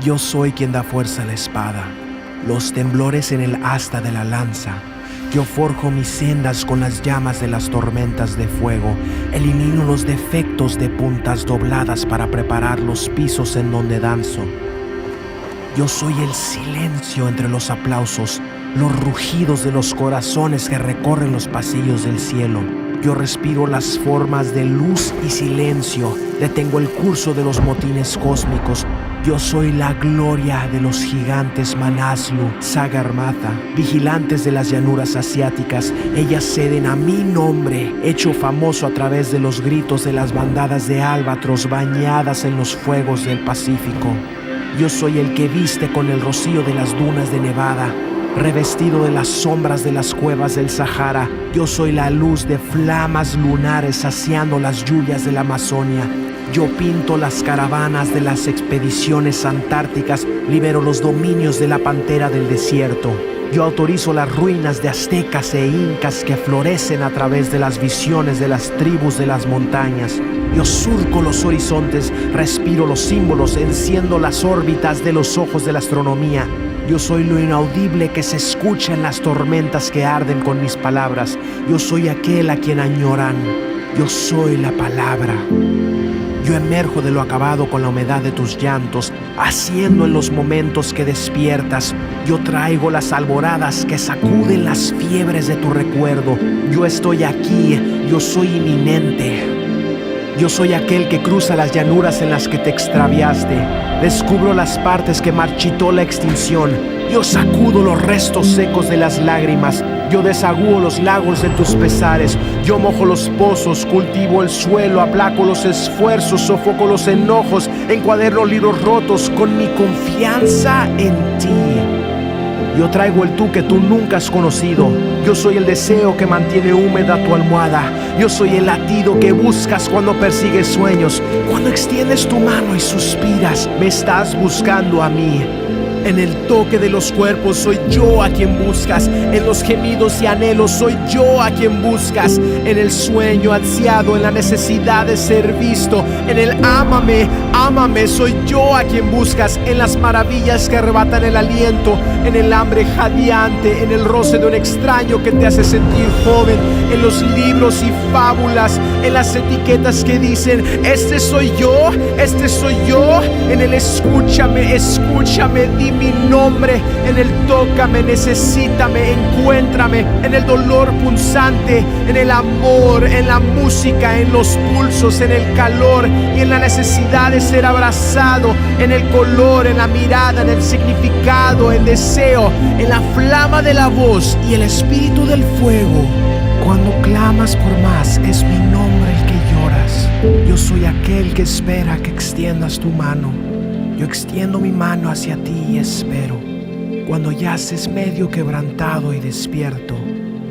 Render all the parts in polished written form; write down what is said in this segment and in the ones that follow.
Yo soy quien da fuerza a la espada, los temblores en el asta de la lanza. Yo forjo mis sendas con las llamas de las tormentas de fuego. Elimino los defectos de puntas dobladas para preparar los pisos en donde danzo. Yo soy el silencio entre los aplausos, los rugidos de los corazones que recorren los pasillos del cielo. Yo respiro las formas de luz y silencio. Detengo el curso de los motines cósmicos. Yo soy la gloria de los gigantes Manaslu, Sagarmatha, vigilantes de las llanuras asiáticas. Ellas ceden a mi nombre, hecho famoso a través de los gritos de las bandadas de albatros bañadas en los fuegos del Pacífico. Yo soy el que viste con el rocío de las dunas de Nevada, revestido de las sombras de las cuevas del Sahara. Yo soy la luz de flamas lunares saciando las lluvias de la Amazonia. Yo pinto las caravanas de las expediciones antárticas, libero los dominios de la pantera del desierto. Yo autorizo las ruinas de aztecas e incas que florecen a través de las visiones de las tribus de las montañas. Yo surco los horizontes, respiro los símbolos, enciendo las órbitas de los ojos de la astronomía. Yo soy lo inaudible que se escucha en las tormentas que arden con mis palabras. Yo soy aquel a quien añoran. Yo soy la palabra. Yo emerjo de lo acabado con la humedad de tus llantos, haciendo en los momentos que despiertas. Yo traigo las alboradas que sacuden las fiebres de tu recuerdo. Yo estoy aquí, yo soy inminente. Yo soy aquel que cruza las llanuras en las que te extraviaste. Descubro las partes que marchitó la extinción. Yo sacudo los restos secos de las lágrimas. Yo desagúo los lagos de tus pesares. Yo mojo los pozos, cultivo el suelo, aplaco los esfuerzos, sofoco los enojos, encuaderno libros rotos con mi confianza en ti. Yo traigo el tú que tú nunca has conocido. Yo soy el deseo que mantiene húmeda tu almohada. Yo soy el latido que buscas cuando persigues sueños. Cuando extiendes tu mano y suspiras, me estás buscando a mí. En el toque de los cuerpos soy yo a quien buscas. En los gemidos y anhelos soy yo a quien buscas. En el sueño ansiado, en la necesidad de ser visto. En el ámame, ámame, soy yo a quien buscas. En las maravillas que arrebatan el aliento. En el hambre jadeante, en el roce de un extraño que te hace sentir joven. En los libros y fábulas, en las etiquetas que dicen este soy yo, este soy yo. En el escúchame, escúchame, di mi nombre. En el tócame, necesítame, encuéntrame. En el dolor punzante, en el amor, en la música, en los pulsos, en el calor y en la necesidad de ser abrazado. En el color, en la mirada, en el significado, el deseo, en la flama de la voz y el espíritu del fuego. Cuando clamas por más, es mi nombre el que lloras. Yo soy aquel que espera que extiendas tu mano. Yo extiendo mi mano hacia ti y espero. Cuando yaces medio quebrantado y despierto,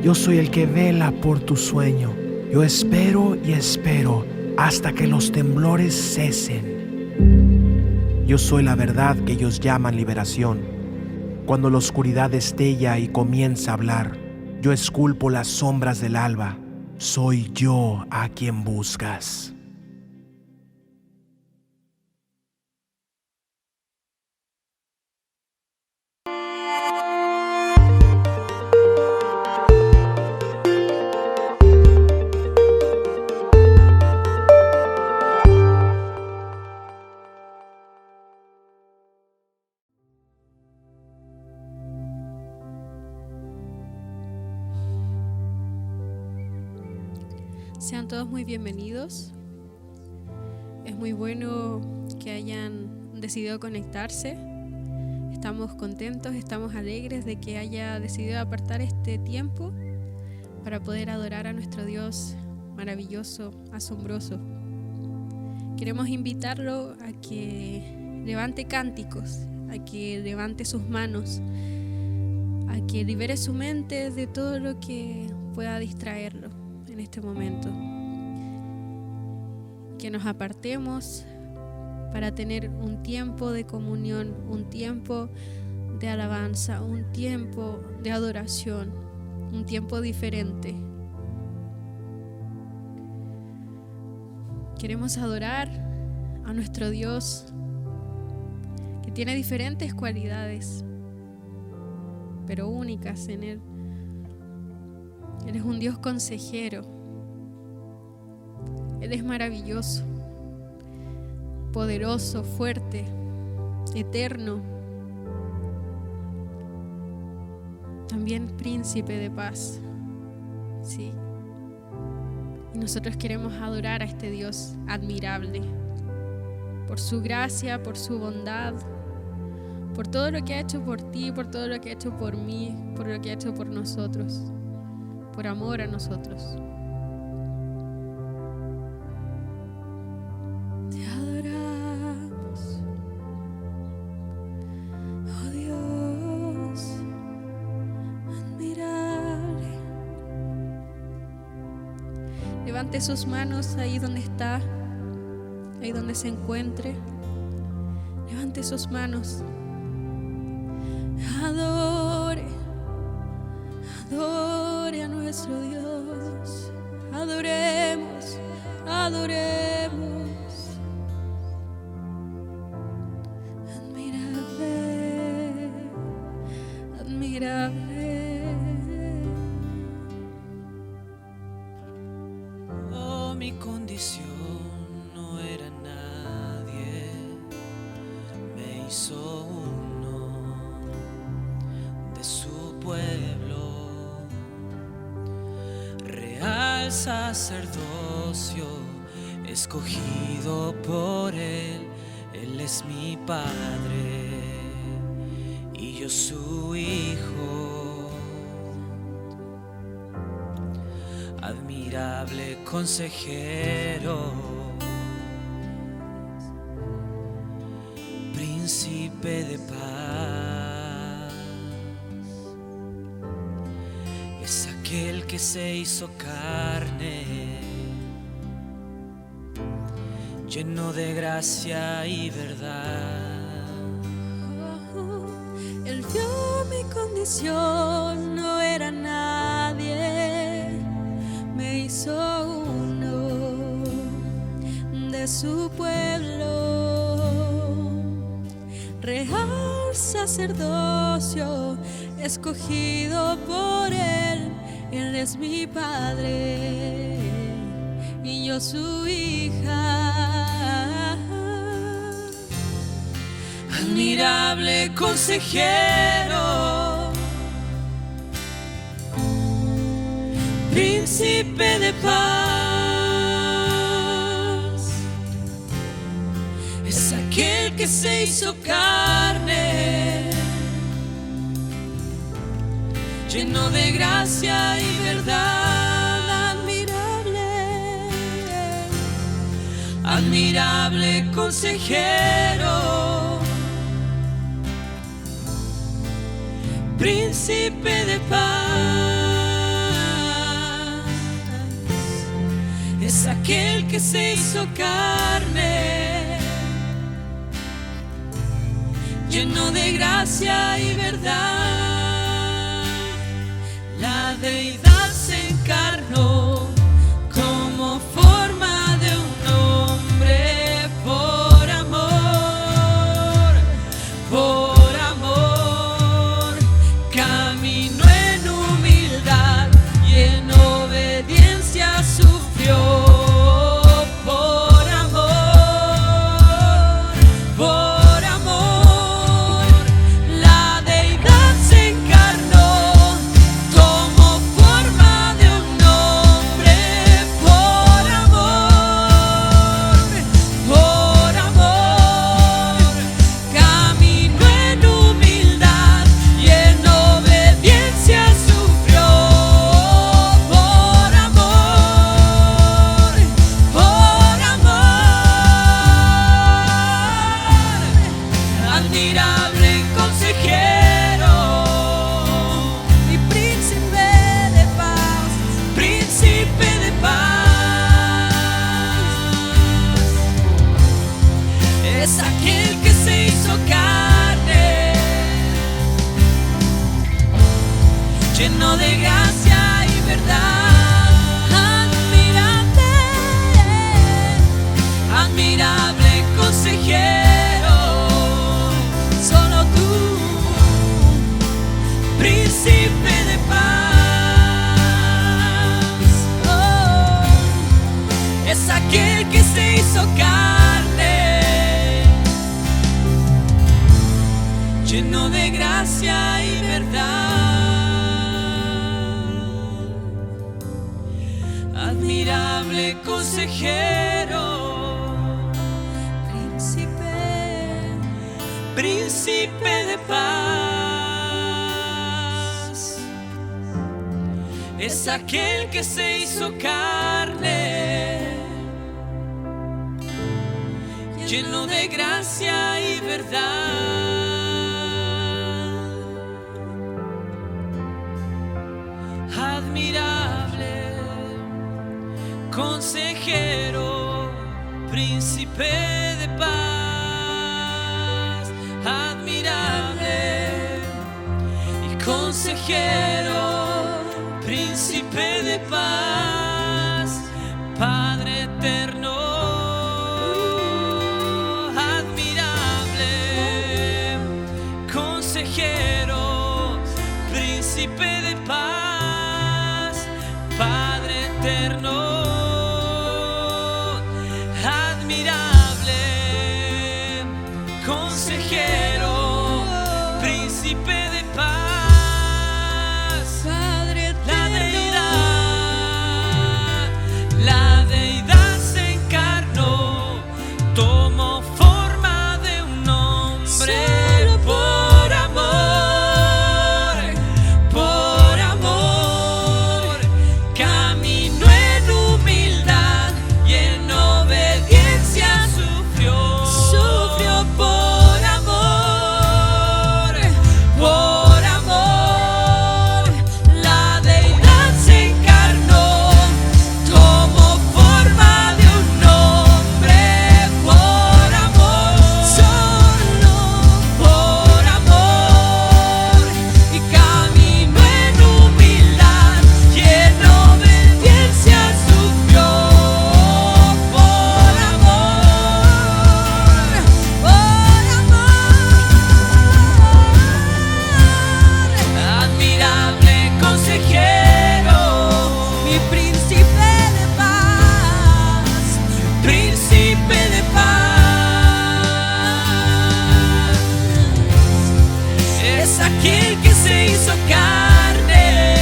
yo soy el que vela por tu sueño. Yo espero y espero hasta que los temblores cesen. Yo soy la verdad que ellos llaman liberación. Cuando la oscuridad destella y comienza a hablar, yo esculpo las sombras del alba. Soy yo a quien buscas. Sean todos muy bienvenidos. Es muy bueno que hayan decidido conectarse. Estamos contentos, estamos alegres de que haya decidido apartar este tiempo para poder adorar a nuestro Dios maravilloso, asombroso. Queremos invitarlo a que levante cánticos, a que levante sus manos, a que libere su mente de todo lo que pueda distraerlo en este momento. Que nos apartemos para tener un tiempo de comunión, un tiempo de alabanza, un tiempo de adoración, un tiempo diferente. Queremos adorar a nuestro Dios que tiene diferentes cualidades, pero únicas en Él. Él es un Dios consejero. Él es maravilloso, poderoso, fuerte, eterno. También príncipe de paz. Sí. Y nosotros queremos adorar a este Dios admirable por su gracia, por su bondad, por todo lo que ha hecho por ti, por todo lo que ha hecho por mí, por lo que ha hecho por nosotros, por amor a nosotros. Te adoramos, oh Dios, admirable. Levante sus manos ahí donde está, ahí donde se encuentre. Levante sus manos. Adore, adore a nuestro Dios. Adoremos, adoremos. Admirable, admirable. Oh, mi condición no era nadie, me hizo uno de su pueblo, real sacerdocio, escogido por Él. Él es mi Padre y yo su Hijo. Admirable consejero, príncipe de paz, es aquel que se hizo carne, lleno de gracia y verdad. Él vio mi condición, no era nadie, me hizo uno de su pueblo, real sacerdocio, escogido por Él. Él es mi Padre y yo su hija. Admirable consejero, príncipe de paz, es aquel que se hizo carne, lleno de gracia y verdad. Admirable, admirable consejero, príncipe de paz, es aquel que se hizo carne, lleno de gracia y verdad. La deidad se encarnó como forma de un hombre por amor, por amor. Caminó en humildad y en obediencia sufrió por amor, por amor. La deidad se encarnó, tomó forma de un hombre por amor, por amor. Caminó en humildad y en obediencia sufrió por amor, por amor. Admirable consejero, mi príncipe de paz. príncipe de paz, es aquel que se hizo carne, lleno de gracia y verdad. Admirable, Admirable consejero, verdad. Admirable consejero, príncipe de paz. Es aquel que se hizo carne, lleno de gracia y verdad. Admirable consejero, príncipe de paz. Admirable y consejero, príncipe de paz, Padre eterno. Admirable consejero, príncipe de paz, Padre eterno. Admirable consejero, príncipe de paz, Padre eterno. la deidad se encarnó, tomó forma de un hombre. Solo Por amor, caminó en humildad y en obediencia sufrió por amor, la deidad se encarnó, tomó forma de un hombre. Por amor, solo por amor, y caminó en humildad y en obediencia sufrió por amor, Admirable consejero, Mi príncipe de paz. príncipe de paz. Es aquel que se hizo carne,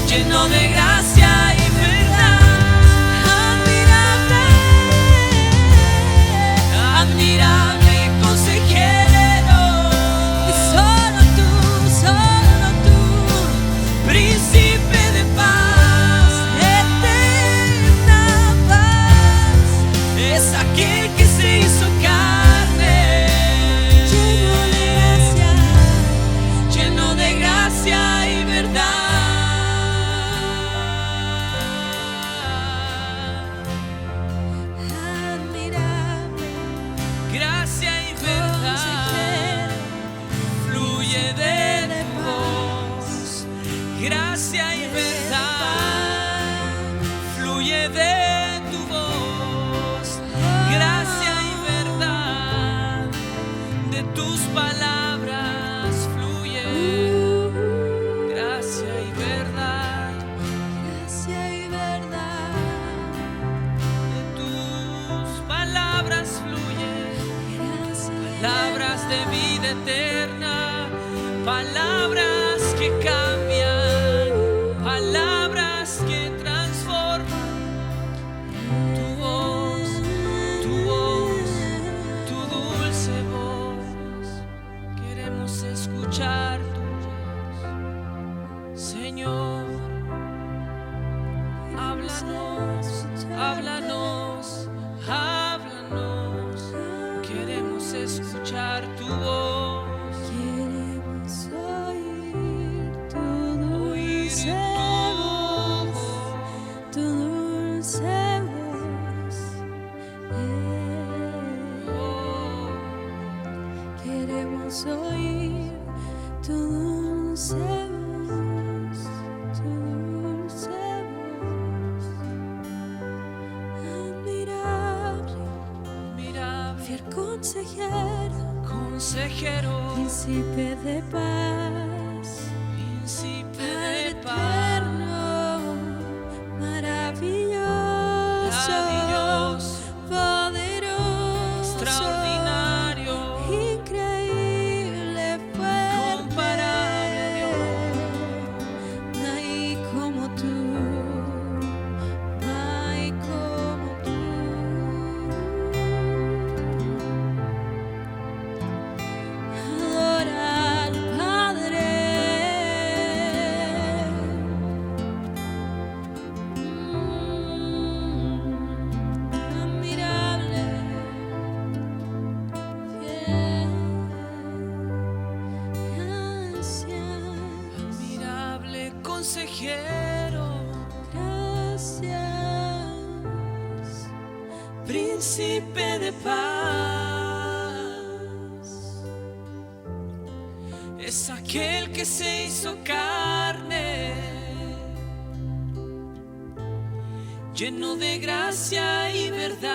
lleno de gracia y verdad. Admirable consejero, Y solo tú, príncipe de paz. eterna paz. Es aquel que se hizo carne, lleno de gracia y verdad. Admirable Gracia y verdad fluye de tu voz. Gracia y verdad fluye de tu voz. Gracia y verdad de tus palabras fluye. Gracia y verdad gracia y verdad. de tus palabras fluye. Palabras de vida eterna, palabras que cambian, palabras que transforman. Tu voz, tu dulce voz, queremos escuchar tu voz. Señor, háblanos, háblanos, háblanos. Queremos escuchar tu voz. Queremos oír tu Oír dulce voz, tu tu dulce voz. voz. Queremos oír tu dulce voz, tu dulce voz. Admirable, Mira, fiel consejero, consejero, príncipe de paz. príncipe de paz, Eterno, maravilloso, maravilloso, poderoso, extraordinario, increíble. consejero. Gracias, príncipe de paz. Es aquel que se hizo carne, lleno de gracia y verdad.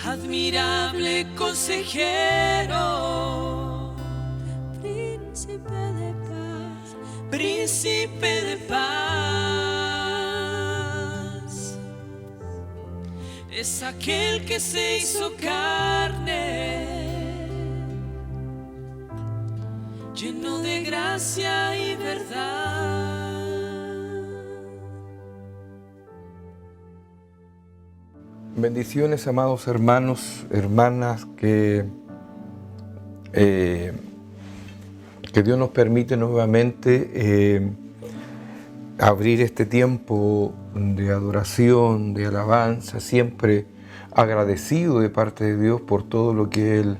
Admirable consejero, príncipe de paz, príncipe de paz. Es aquel que se hizo carne, lleno de gracia y verdad. Bendiciones, amados hermanos, hermanas, que Dios nos permite nuevamente abrir este tiempo de adoración, de alabanza, siempre agradecido de parte de Dios por todo lo que Él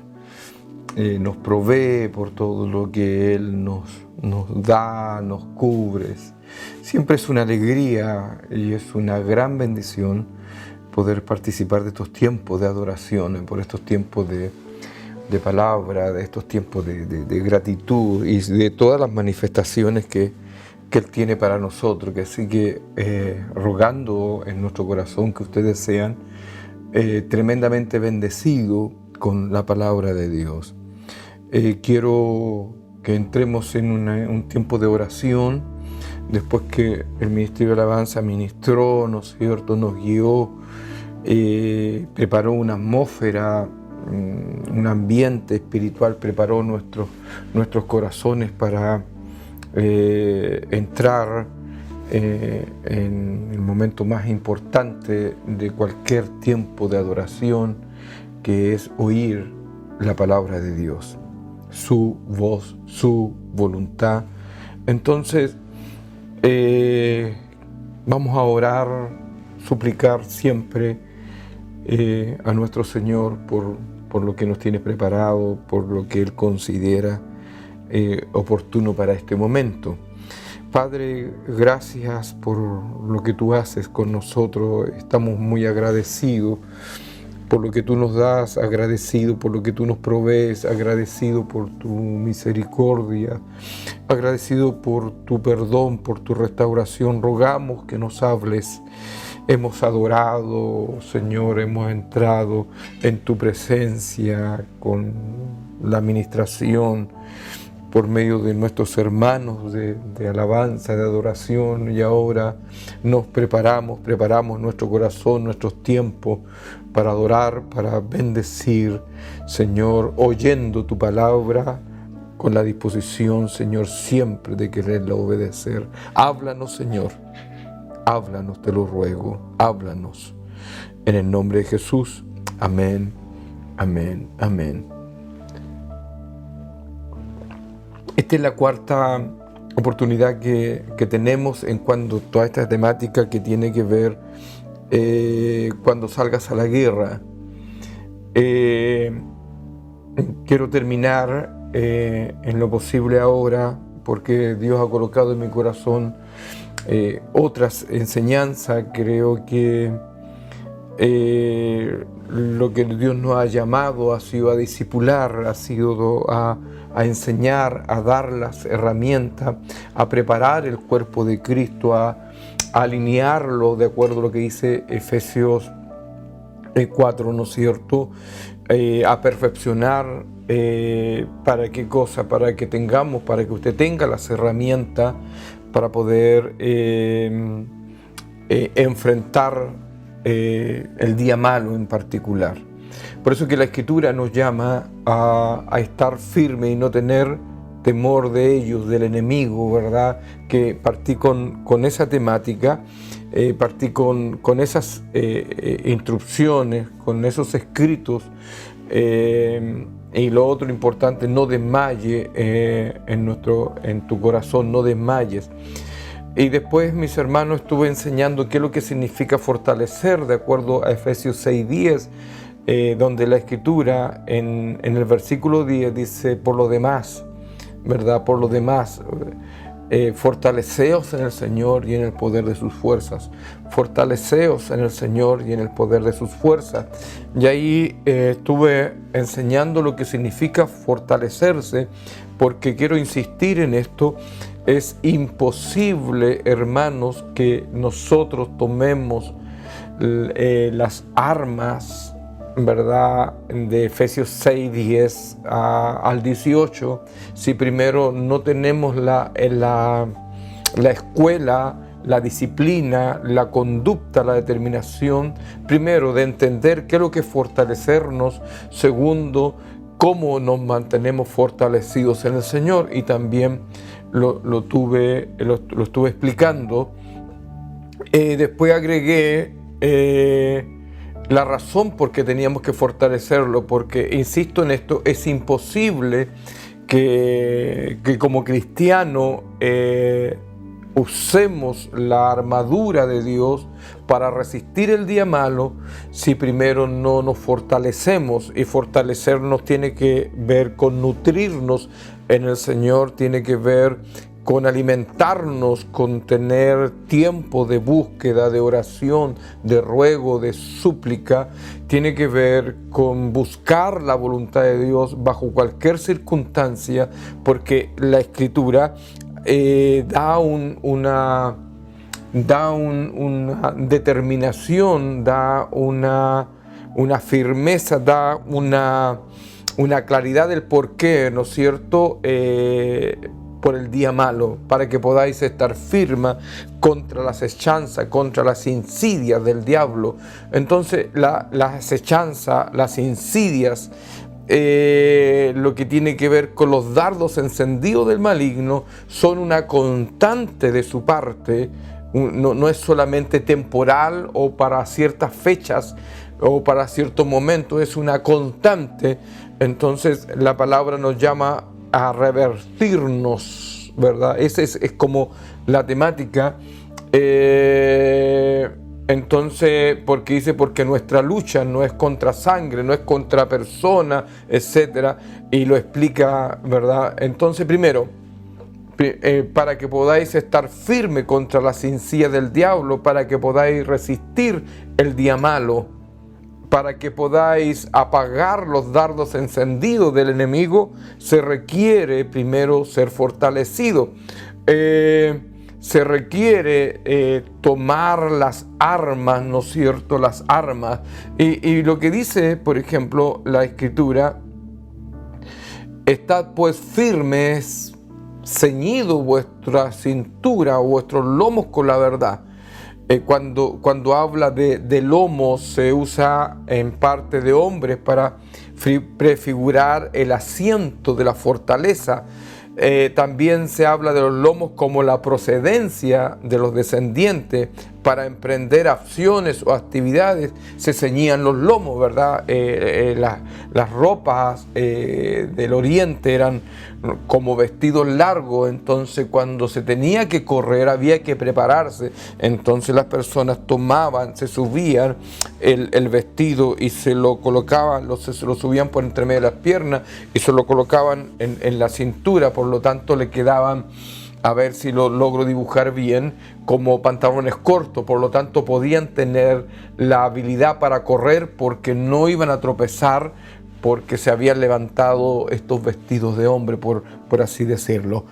nos provee, por todo lo que Él nos da, nos cubre. Siempre es una alegría y es una gran bendición poder participar de estos tiempos de adoración, por estos tiempos de palabra, de estos tiempos de gratitud y de todas las manifestaciones que Él tiene para nosotros. Así que rogando en nuestro corazón que ustedes sean tremendamente bendecidos con la palabra de Dios. Quiero que entremos en un tiempo de oración, después que el Ministerio de Alabanza ministró, ¿no es cierto?, nos guió, preparó una atmósfera, un ambiente espiritual, preparó nuestros corazones para entrar en el momento más importante de cualquier tiempo de adoración, que es oír la palabra de Dios, su voz, su voluntad. Entonces, vamos a orar, suplicar siempre a nuestro Señor por lo que nos tiene preparado, por lo que Él considera oportuno para este momento. Padre, gracias por lo que Tú haces con nosotros. Estamos muy agradecidos por lo que Tú nos das, agradecido por lo que Tú nos provees, agradecido por Tu misericordia, agradecido por Tu perdón, por Tu restauración. Rogamos que nos hables. Hemos adorado, Señor, hemos entrado en Tu presencia con la administración por medio de nuestros hermanos de alabanza, de adoración, y ahora nos preparamos nuestro corazón, nuestros tiempos para adorar, para bendecir, Señor, oyendo Tu palabra con la disposición, Señor, siempre de quererla obedecer. Háblanos, Señor. Háblanos, te lo ruego, háblanos. En el nombre de Jesús. Amén, amén, amén. Esta es la cuarta oportunidad que tenemos en cuanto a toda esta temática que tiene que ver cuando salgas a la guerra. Quiero terminar en lo posible ahora, porque Dios ha colocado en mi corazón otras enseñanzas. Creo que lo que Dios nos ha llamado ha sido a discipular, ha sido a enseñar, a dar las herramientas, a preparar el cuerpo de Cristo, a alinearlo de acuerdo a lo que dice Efesios 4, ¿no es cierto? A perfeccionar, ¿para qué cosa? Para que usted tenga las herramientas para poder enfrentar el día malo en particular. Por eso que la Escritura nos llama a estar firme y no tener temor de ellos, del enemigo, ¿verdad? Que partí con esa temática, partí con esas instrucciones, con esos escritos. Y lo otro importante, no desmaye en tu corazón, no desmayes. Y después, mis hermanos, estuve enseñando qué es lo que significa fortalecer, de acuerdo a Efesios 6:10, donde la Escritura en el versículo 10 dice: por lo demás, ¿verdad? Por lo demás, fortaleceos en el Señor y en el poder de sus fuerzas. Fortaleceos en el Señor y en el poder de sus fuerzas. Y ahí estuve enseñando lo que significa fortalecerse, porque quiero insistir en esto. Es imposible, hermanos, que nosotros tomemos las armas, ¿verdad?, de Efesios 6, 10 al 18, si primero no tenemos la escuela, la disciplina, la conducta, la determinación, primero de entender qué es lo que es fortalecernos, segundo, cómo nos mantenemos fortalecidos en el Señor, y también lo estuve explicando. Después agregué la razón por qué teníamos que fortalecerlo, porque, insisto en esto, es imposible que como cristiano usemos la armadura de Dios para resistir el día malo si primero no nos fortalecemos. Y fortalecernos tiene que ver con nutrirnos en el Señor, tiene que ver con alimentarnos, con tener tiempo de búsqueda, de oración, de ruego, de súplica. Tiene que ver con buscar la voluntad de Dios bajo cualquier circunstancia, porque la Escritura da una determinación, da una firmeza, da una claridad del porqué, ¿no es cierto?, por el día malo, para que podáis estar firmes contra las acechanzas, contra las insidias del diablo. Entonces, las acechanzas, las insidias, lo que tiene que ver con los dardos encendidos del maligno, son una constante de su parte. No es solamente temporal o para ciertas fechas o para ciertos momentos, es una constante. Entonces, la palabra nos llama a revertirnos, ¿verdad? Esa es como la temática. Entonces, porque nuestra lucha no es contra sangre, no es contra persona, etcétera, y lo explica, ¿verdad? Entonces, primero, para que podáis estar firme contra las insidias del diablo, para que podáis resistir el día malo, para que podáis apagar los dardos encendidos del enemigo, se requiere primero ser fortalecido. Se requiere tomar las armas, ¿no es cierto?, las armas. Y lo que dice, por ejemplo, la Escritura: estad pues firmes, ceñido vuestra cintura o vuestros lomos con la verdad. Cuando habla de lomos, se usa en parte de hombres para prefigurar el asiento de la fortaleza. También se habla de los lomos como la procedencia de los descendientes. Para emprender acciones o actividades se ceñían los lomos, ¿verdad? Las ropas del oriente eran como vestidos largos, entonces cuando se tenía que correr había que prepararse. Entonces las personas tomaban, se subían el vestido y se lo colocaban, se lo subían por entre medio de las piernas y se lo colocaban en la cintura. Por lo tanto le quedaban, a ver si lo logro dibujar bien, como pantalones cortos. Por lo tanto podían tener la habilidad para correr porque no iban a tropezar, porque se habían levantado estos vestidos de hombre, por así decirlo.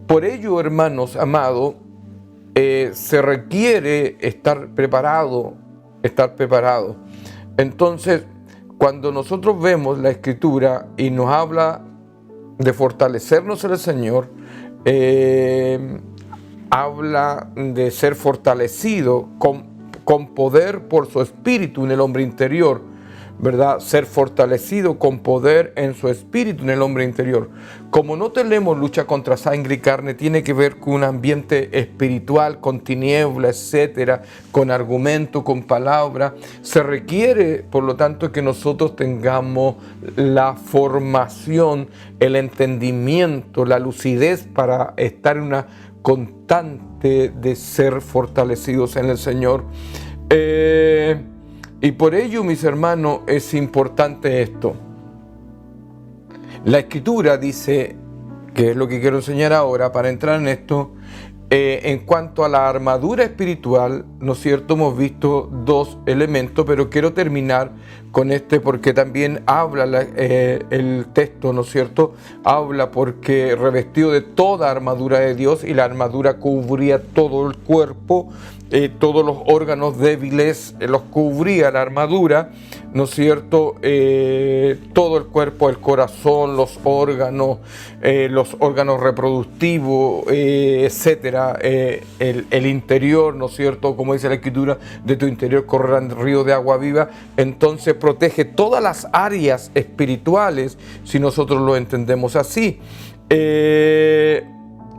Por ello, hermanos amados, se requiere estar preparado. Entonces, cuando nosotros vemos la Escritura y nos habla de fortalecernos en el Señor, habla de ser fortalecido con poder por su espíritu en el hombre interior, ¿verdad? Ser fortalecido con poder en su espíritu en el hombre interior. Como no tenemos lucha contra sangre y carne, tiene que ver con un ambiente espiritual, con tinieblas, etcétera, con argumento, con palabra. Se requiere, por lo tanto, que nosotros tengamos la formación, el entendimiento, la lucidez para estar en una constante de ser fortalecidos en el Señor. Y por ello, mis hermanos, es importante esto. La Escritura dice, que es lo que quiero enseñar ahora para entrar en esto, en cuanto a la armadura espiritual, ¿no es cierto? Hemos visto dos elementos, pero quiero terminar con este porque también habla el texto, ¿no es cierto? Habla porque revestido de toda armadura de Dios, y la armadura cubría todo el cuerpo, todos los órganos débiles los cubría la armadura, ¿no es cierto? Todo el cuerpo, el corazón, los órganos reproductivos, etcétera. El interior, ¿no es cierto? Como dice la Escritura, de tu interior correrán ríos de agua viva. Entonces protege todas las áreas espirituales, si nosotros lo entendemos así.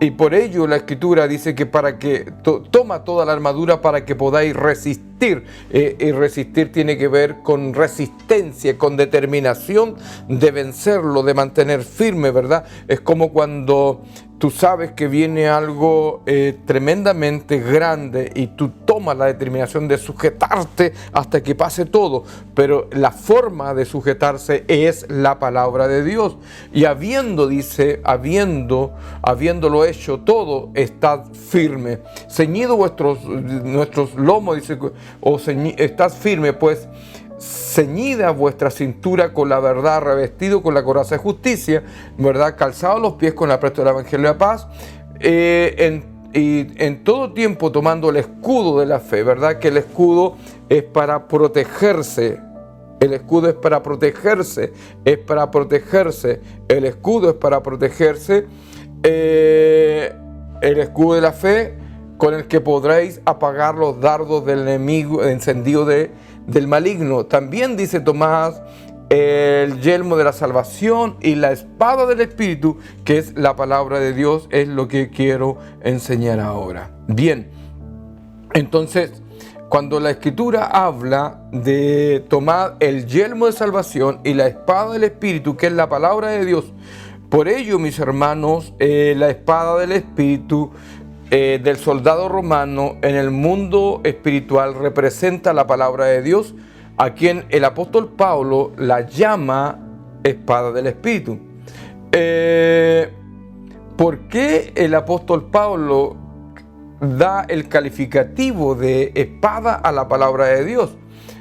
Y por ello la Escritura dice que toma toda la armadura para que podáis resistir. Y resistir tiene que ver con resistencia, con determinación de vencerlo, de mantener firme, ¿verdad? Es como cuando tú sabes que viene algo tremendamente grande y tú tomas la determinación de sujetarte hasta que pase todo, pero la forma de sujetarse es la palabra de Dios. Y habiéndolo hecho todo, estad firme. Ceñido nuestros lomos, dice, estad firme, pues ceñida vuestra cintura con la verdad, revestido con la coraza de justicia, ¿verdad? Calzados los pies con el apresto del evangelio de paz, y en todo tiempo tomando el escudo de la fe, ¿verdad? Que el escudo es para protegerse. El escudo es para protegerse, el escudo es para protegerse, el escudo de la fe con el que podréis apagar los dardos del enemigo encendido del maligno. También dice Tomás, el yelmo de la salvación y la espada del Espíritu, que es la palabra de Dios, es lo que quiero enseñar ahora. Bien, entonces, cuando la Escritura habla de tomar el yelmo de salvación y la espada del Espíritu, que es la palabra de Dios, por ello, mis hermanos, la espada del Espíritu del soldado romano en el mundo espiritual representa la palabra de Dios, a quien el apóstol Pablo la llama espada del Espíritu. ¿Por qué el apóstol Pablo da el calificativo de espada a la palabra de Dios?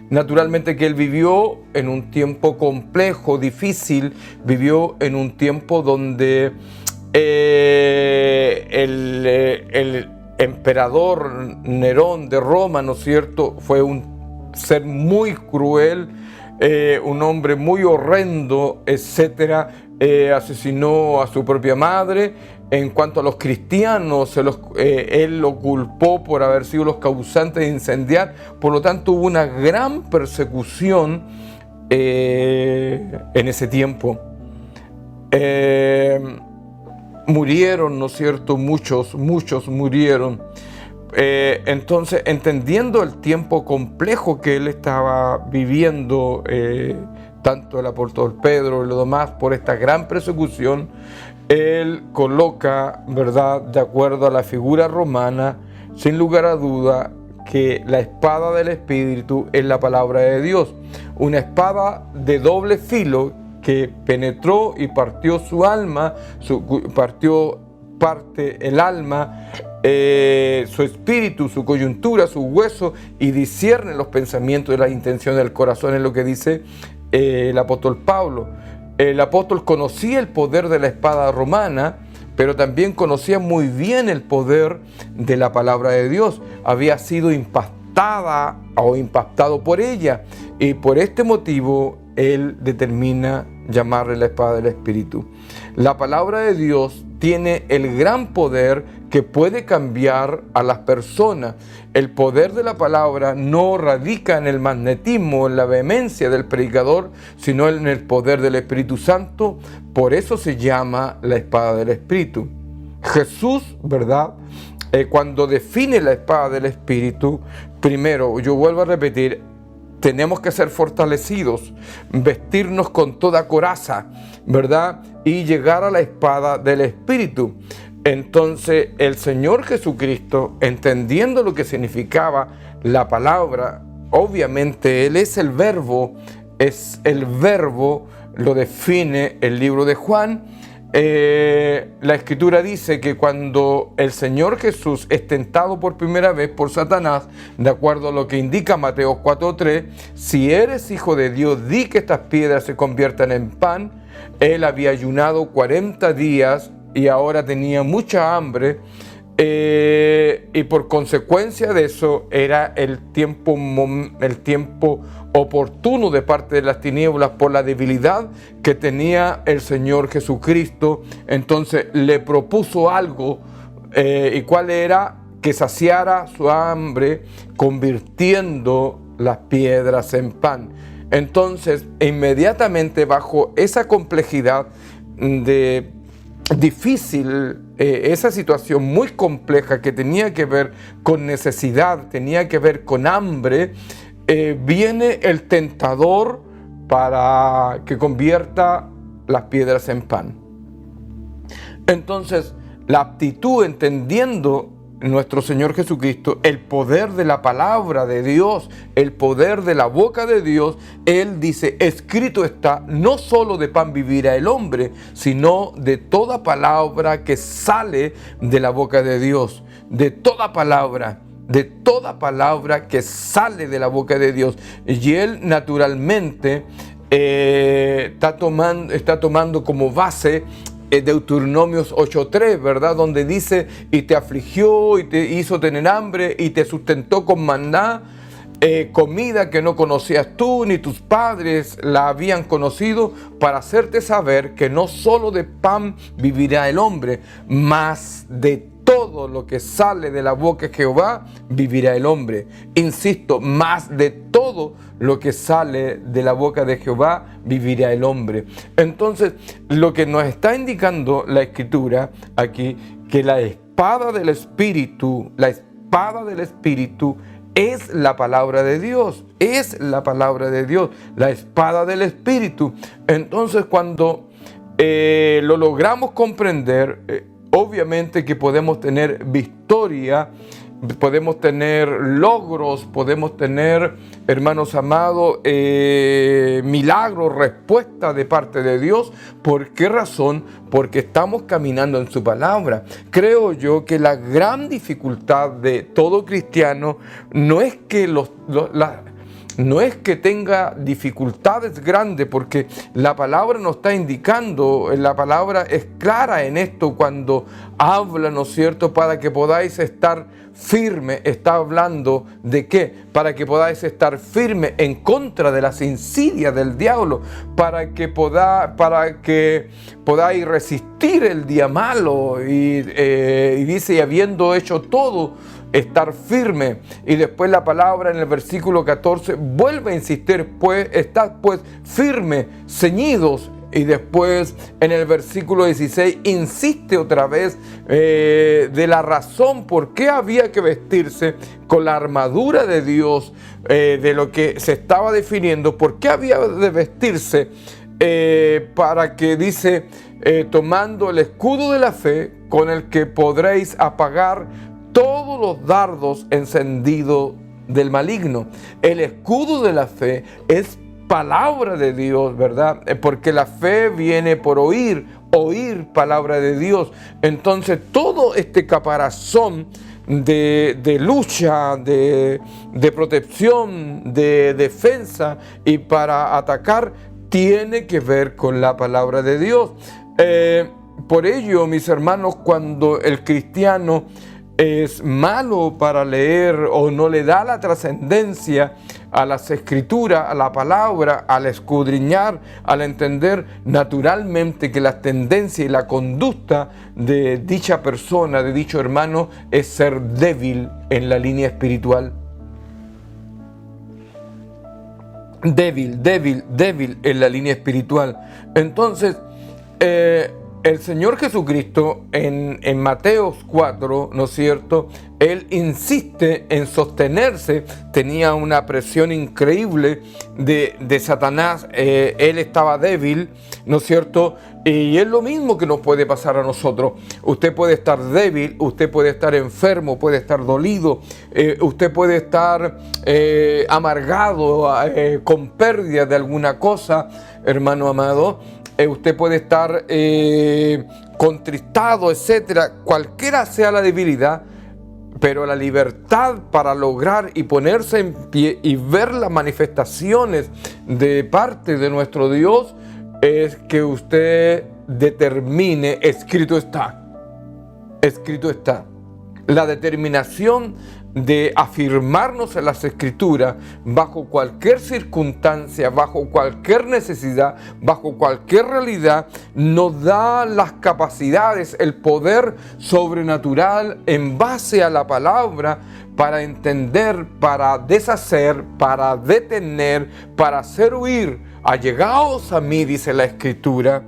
Naturalmente que él vivió en un tiempo complejo, difícil, vivió en un tiempo donde el emperador Nerón de Roma, ¿no es cierto?, fue un ser muy cruel, un hombre muy horrendo, etcétera. Asesinó a su propia madre. En cuanto a los cristianos, él lo culpó por haber sido los causantes de incendiar. Por lo tanto, hubo una gran persecución en ese tiempo. Murieron, ¿no es cierto? Muchos murieron. Entonces, entendiendo el tiempo complejo que él estaba viviendo, tanto el apóstol Pedro y los demás, por esta gran persecución, él coloca, ¿verdad?, de acuerdo a la figura romana, sin lugar a duda, que la espada del Espíritu es la palabra de Dios. Una espada de doble filo que penetró y partió su alma, parte el alma, su espíritu, su coyuntura, su hueso, y discierne los pensamientos y las intenciones del corazón, es lo que dice el apóstol Pablo. El apóstol conocía el poder de la espada romana, pero también conocía muy bien el poder de la palabra de Dios. Había sido impactado por ella, y por este motivo él determina llamarle la espada del Espíritu. La palabra de Dios tiene el gran poder que puede cambiar a las personas. El poder de la palabra no radica en el magnetismo, en la vehemencia del predicador, sino en el poder del Espíritu Santo. Por eso se llama la espada del Espíritu. Jesús, ¿verdad?, cuando define la espada del Espíritu, primero, yo vuelvo a repetir, tenemos que ser fortalecidos, vestirnos con toda coraza, ¿verdad?, y llegar a la espada del Espíritu. Entonces el Señor Jesucristo, entendiendo lo que significaba la palabra, obviamente Él es el verbo lo define el libro de Juan. La Escritura dice que cuando el Señor Jesús es tentado por primera vez por Satanás, de acuerdo a lo que indica Mateo 4:3, si eres hijo de Dios, di que estas piedras se conviertan en pan. Él había ayunado 40 días y ahora tenía mucha hambre, y por consecuencia de eso era el tiempo oportuno de parte de las tinieblas por la debilidad que tenía el Señor Jesucristo. Entonces le propuso algo, y cuál era: que saciara su hambre convirtiendo las piedras en pan. Entonces, inmediatamente bajo esa complejidad difícil, esa situación muy compleja que tenía que ver con necesidad, tenía que ver con hambre, viene el tentador para que convierta las piedras en pan. Entonces, la aptitud, entendiendo nuestro Señor Jesucristo, el poder de la palabra de Dios, el poder de la boca de Dios, Él dice: escrito está, no solo de pan vivirá el hombre, sino de toda palabra que sale de la boca de Dios. De toda palabra que sale de la boca de Dios. Y Él naturalmente está tomando como base Deuteronomios 8:3, ¿verdad? Donde dice: y te afligió y te hizo tener hambre y te sustentó con maná, comida que no conocías tú ni tus padres la habían conocido, para hacerte saber que no solo de pan vivirá el hombre, mas de todo lo que sale de la boca de Jehová vivirá el hombre. Insisto, más de todo lo que sale de la boca de Jehová vivirá el hombre. Entonces, lo que nos está indicando la Escritura aquí, que la espada del Espíritu es la palabra de Dios, la espada del Espíritu. Entonces, cuando lo logramos comprender, obviamente que podemos tener victoria, podemos tener logros, podemos tener, hermanos amados, milagros, respuesta de parte de Dios. ¿Por qué razón? Porque estamos caminando en su palabra. Creo yo que la gran dificultad de todo cristiano no es que no es que tenga dificultades grandes, porque la palabra nos está indicando, la palabra es clara en esto cuando habla, ¿no es cierto?, para que podáis estar firme. Está hablando de qué: para que podáis estar firme en contra de las insidias del diablo, para que podáis resistir el día malo, y dice: y habiendo hecho todo, estar firme. Y después la palabra en el versículo 14 vuelve a insistir: pues estad pues firme, ceñidos. Y después en el versículo 16 insiste otra vez de la razón por qué había que vestirse con la armadura de Dios, de lo que se estaba definiendo, por qué había de vestirse, para que dice: tomando el escudo de la fe, con el que podréis apagar todos los dardos encendidos del maligno. El escudo de la fe es palabra de Dios, ¿verdad? Porque la fe viene por oír palabra de Dios. Entonces, todo este caparazón de lucha, de protección, de defensa y para atacar, tiene que ver con la palabra de Dios. Por ello, mis hermanos, cuando el cristiano es malo para leer o no le da la trascendencia a las escrituras, a la palabra, al escudriñar, al entender, naturalmente que la tendencia y la conducta de dicha persona, de dicho hermano, es ser débil en la línea espiritual. Débil en la línea espiritual. Entonces, el Señor Jesucristo en Mateo 4, ¿no es cierto? Él insiste en sostenerse, tenía una presión increíble de Satanás, él estaba débil, ¿no es cierto? Y es lo mismo que nos puede pasar a nosotros. Usted puede estar débil, usted puede estar enfermo, puede estar dolido, usted puede estar amargado, con pérdida de alguna cosa, hermano amado. Usted puede estar contristado, etcétera. Cualquiera sea la debilidad, pero la libertad para lograr y ponerse en pie y ver las manifestaciones de parte de nuestro Dios es que usted determine, escrito está. Escrito está. La determinación de afirmarnos en las Escrituras bajo cualquier circunstancia, bajo cualquier necesidad, bajo cualquier realidad, nos da las capacidades, el poder sobrenatural en base a la palabra para entender, para deshacer, para detener, para hacer huir. Allegaos a mí, dice la Escritura,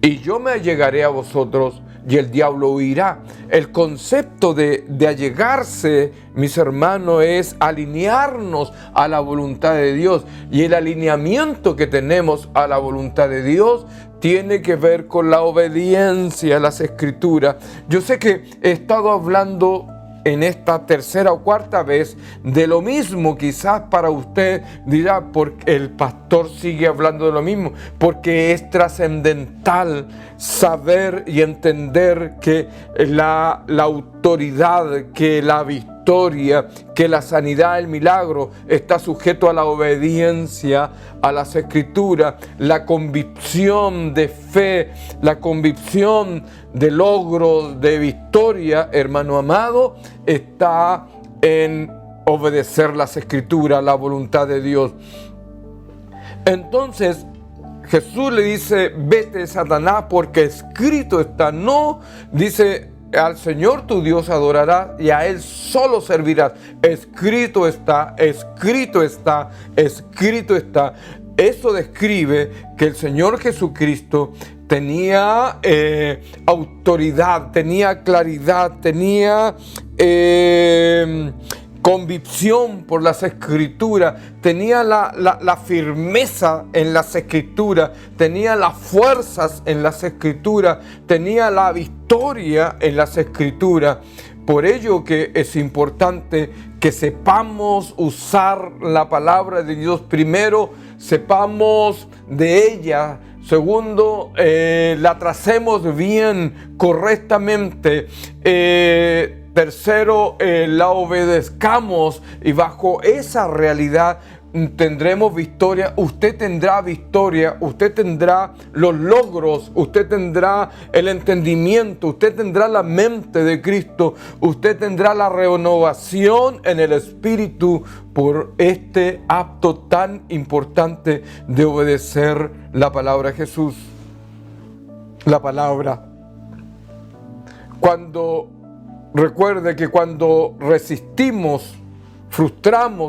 y yo me allegaré a vosotros, y el diablo huirá. El concepto de allegarse, mis hermanos, es alinearnos a la voluntad de Dios. Y el alineamiento que tenemos a la voluntad de Dios tiene que ver con la obediencia a las Escrituras. Yo sé que he estado hablando en esta tercera o cuarta vez de lo mismo. Quizás para usted dirá, porque el pastor sigue hablando de lo mismo, porque es trascendental saber y entender que la autoridad, que la victoria, que la sanidad, el milagro está sujeto a la obediencia a las Escrituras. La convicción de fe, la convicción de logro, de victoria, hermano amado, está en obedecer las Escrituras, la voluntad de Dios. Entonces Jesús le dice, vete, Satanás, porque escrito está. No, dice, al Señor tu Dios adorarás y a Él solo servirás. Escrito está, escrito está, escrito está. Eso describe que el Señor Jesucristo tenía autoridad, tenía claridad, tenía convicción por las Escrituras, tenía la firmeza en las Escrituras, tenía las fuerzas en las Escrituras, tenía la victoria en las Escrituras. Por ello que es importante que sepamos usar la palabra de Dios. Primero, sepamos de ella. Segundo, la tracemos bien, correctamente. Tercero, la obedezcamos y bajo esa realidad tendremos victoria. Usted tendrá victoria, usted tendrá los logros, usted tendrá el entendimiento, usted tendrá la mente de Cristo, usted tendrá la renovación en el Espíritu por este acto tan importante de obedecer la palabra de Jesús. La palabra. Recuerde que cuando resistimos,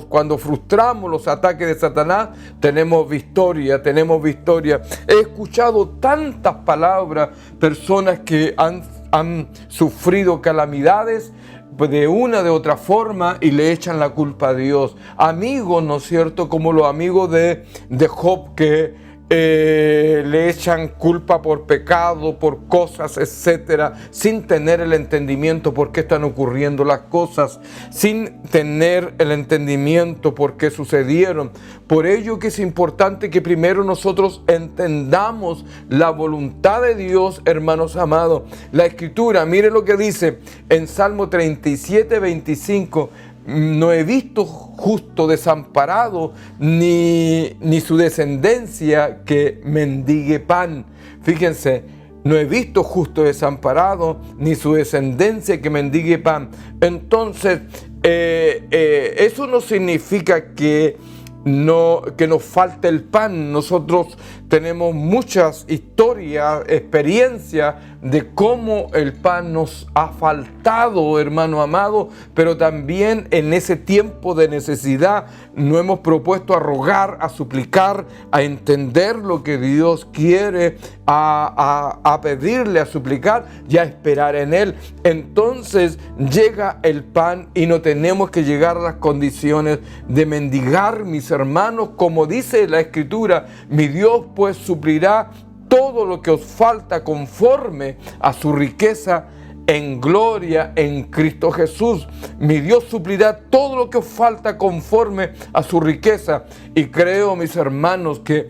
cuando frustramos los ataques de Satanás, tenemos victoria, tenemos victoria. He escuchado tantas palabras, personas que han sufrido calamidades de una de otra forma y le echan la culpa a Dios. Amigos, ¿no es cierto? Como los amigos de Job que le echan culpa por pecado, por cosas, etcétera, sin tener el entendimiento por qué están ocurriendo las cosas, sin tener el entendimiento por qué sucedieron. Por ello que es importante que primero nosotros entendamos la voluntad de Dios, hermanos amados. La Escritura, mire lo que dice en Salmo 37, 25. No he visto justo desamparado, ni su descendencia que mendigue pan. Fíjense, no he visto justo desamparado, ni su descendencia que mendigue pan. Entonces, eso no significa que nos falte el pan. Nosotros tenemos muchas historias, experiencias de cómo el pan nos ha faltado, hermano amado, pero también en ese tiempo de necesidad nos hemos propuesto a rogar, a suplicar, a entender lo que Dios quiere, a pedirle, a suplicar y a esperar en Él. Entonces llega el pan y no tenemos que llegar a las condiciones de mendigar, mis hermanos, como dice la Escritura: mi Dios pues suplirá todo lo que os falta conforme a su riqueza en gloria en Cristo Jesús. Mi Dios suplirá todo lo que os falta conforme a su riqueza. Y creo, mis hermanos, que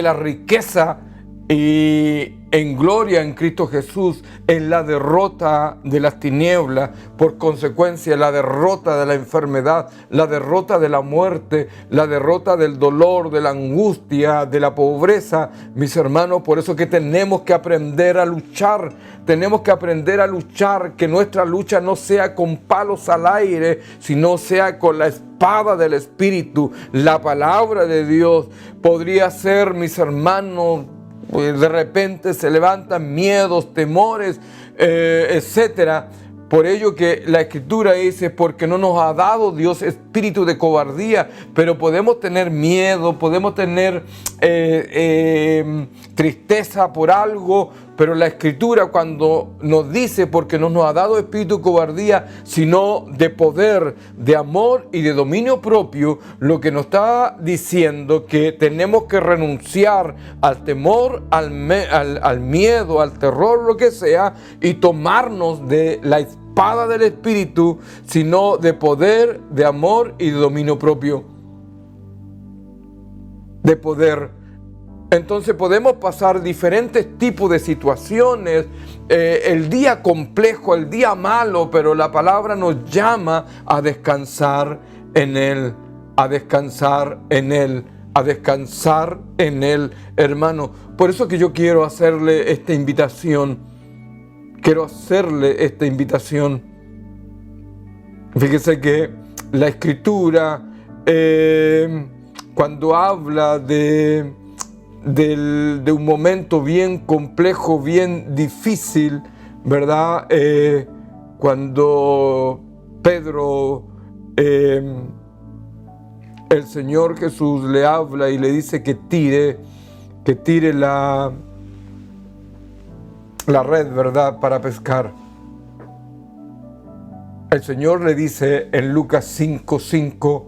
la riqueza y en gloria en Cristo Jesús es la derrota de las tinieblas, por consecuencia la derrota de la enfermedad, la derrota de la muerte, la derrota del dolor, de la angustia, de la pobreza, mis hermanos. Por eso que tenemos que aprender a luchar, que nuestra lucha no sea con palos al aire, sino sea con la espada del Espíritu, la palabra de Dios. Podría ser, mis hermanos, de repente se levantan miedos, temores, etcétera. Por ello que la Escritura dice: porque no nos ha dado Dios espíritu de cobardía. Pero podemos tener miedo, podemos tener tristeza por algo, pero la Escritura, cuando nos dice: porque no nos ha dado espíritu de cobardía, sino de poder, de amor y de dominio propio, lo que nos está diciendo que tenemos que renunciar al temor, al miedo, al terror, lo que sea, y tomarnos de la espada del Espíritu, sino de poder, de amor y de dominio propio. De poder. Entonces podemos pasar diferentes tipos de situaciones, el día complejo, el día malo, pero la palabra nos llama a descansar en Él, a descansar en Él, a descansar en Él, hermano. Por eso que yo quiero hacerle esta invitación. Fíjese que la Escritura, cuando habla de un momento bien complejo, bien difícil, ¿verdad? Cuando Pedro, el Señor Jesús le habla y le dice que tire la red, ¿verdad?, para pescar. El Señor le dice en Lucas 5:5,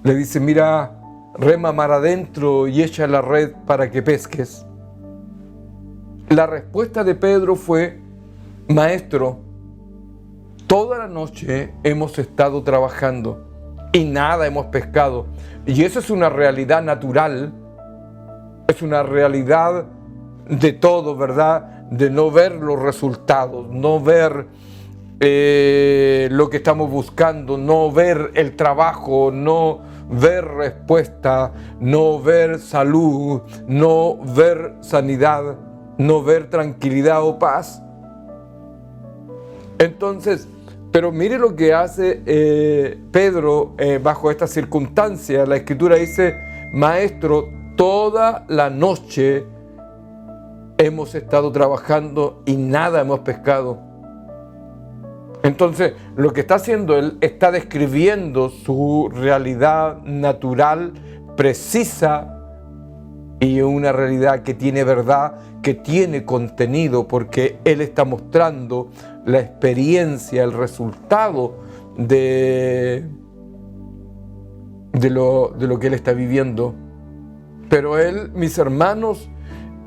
le dice: mira, rema mar adentro y echa la red para que pesques. La respuesta de Pedro fue: Maestro, toda la noche hemos estado trabajando y nada hemos pescado. Y eso es una realidad natural, es una realidad de todo, ¿verdad? De no ver los resultados, no ver lo que estamos buscando, no ver el trabajo, no ver respuesta, no ver salud, no ver sanidad, no ver tranquilidad o paz. Entonces, pero mire lo que hace Pedro bajo esta circunstancia. La Escritura dice: Maestro, toda la noche hemos estado trabajando y nada hemos pescado. Entonces, lo que está haciendo él, está describiendo su realidad natural, precisa, y una realidad que tiene verdad, que tiene contenido, porque él está mostrando la experiencia, el resultado de lo que él está viviendo. Pero él, mis hermanos,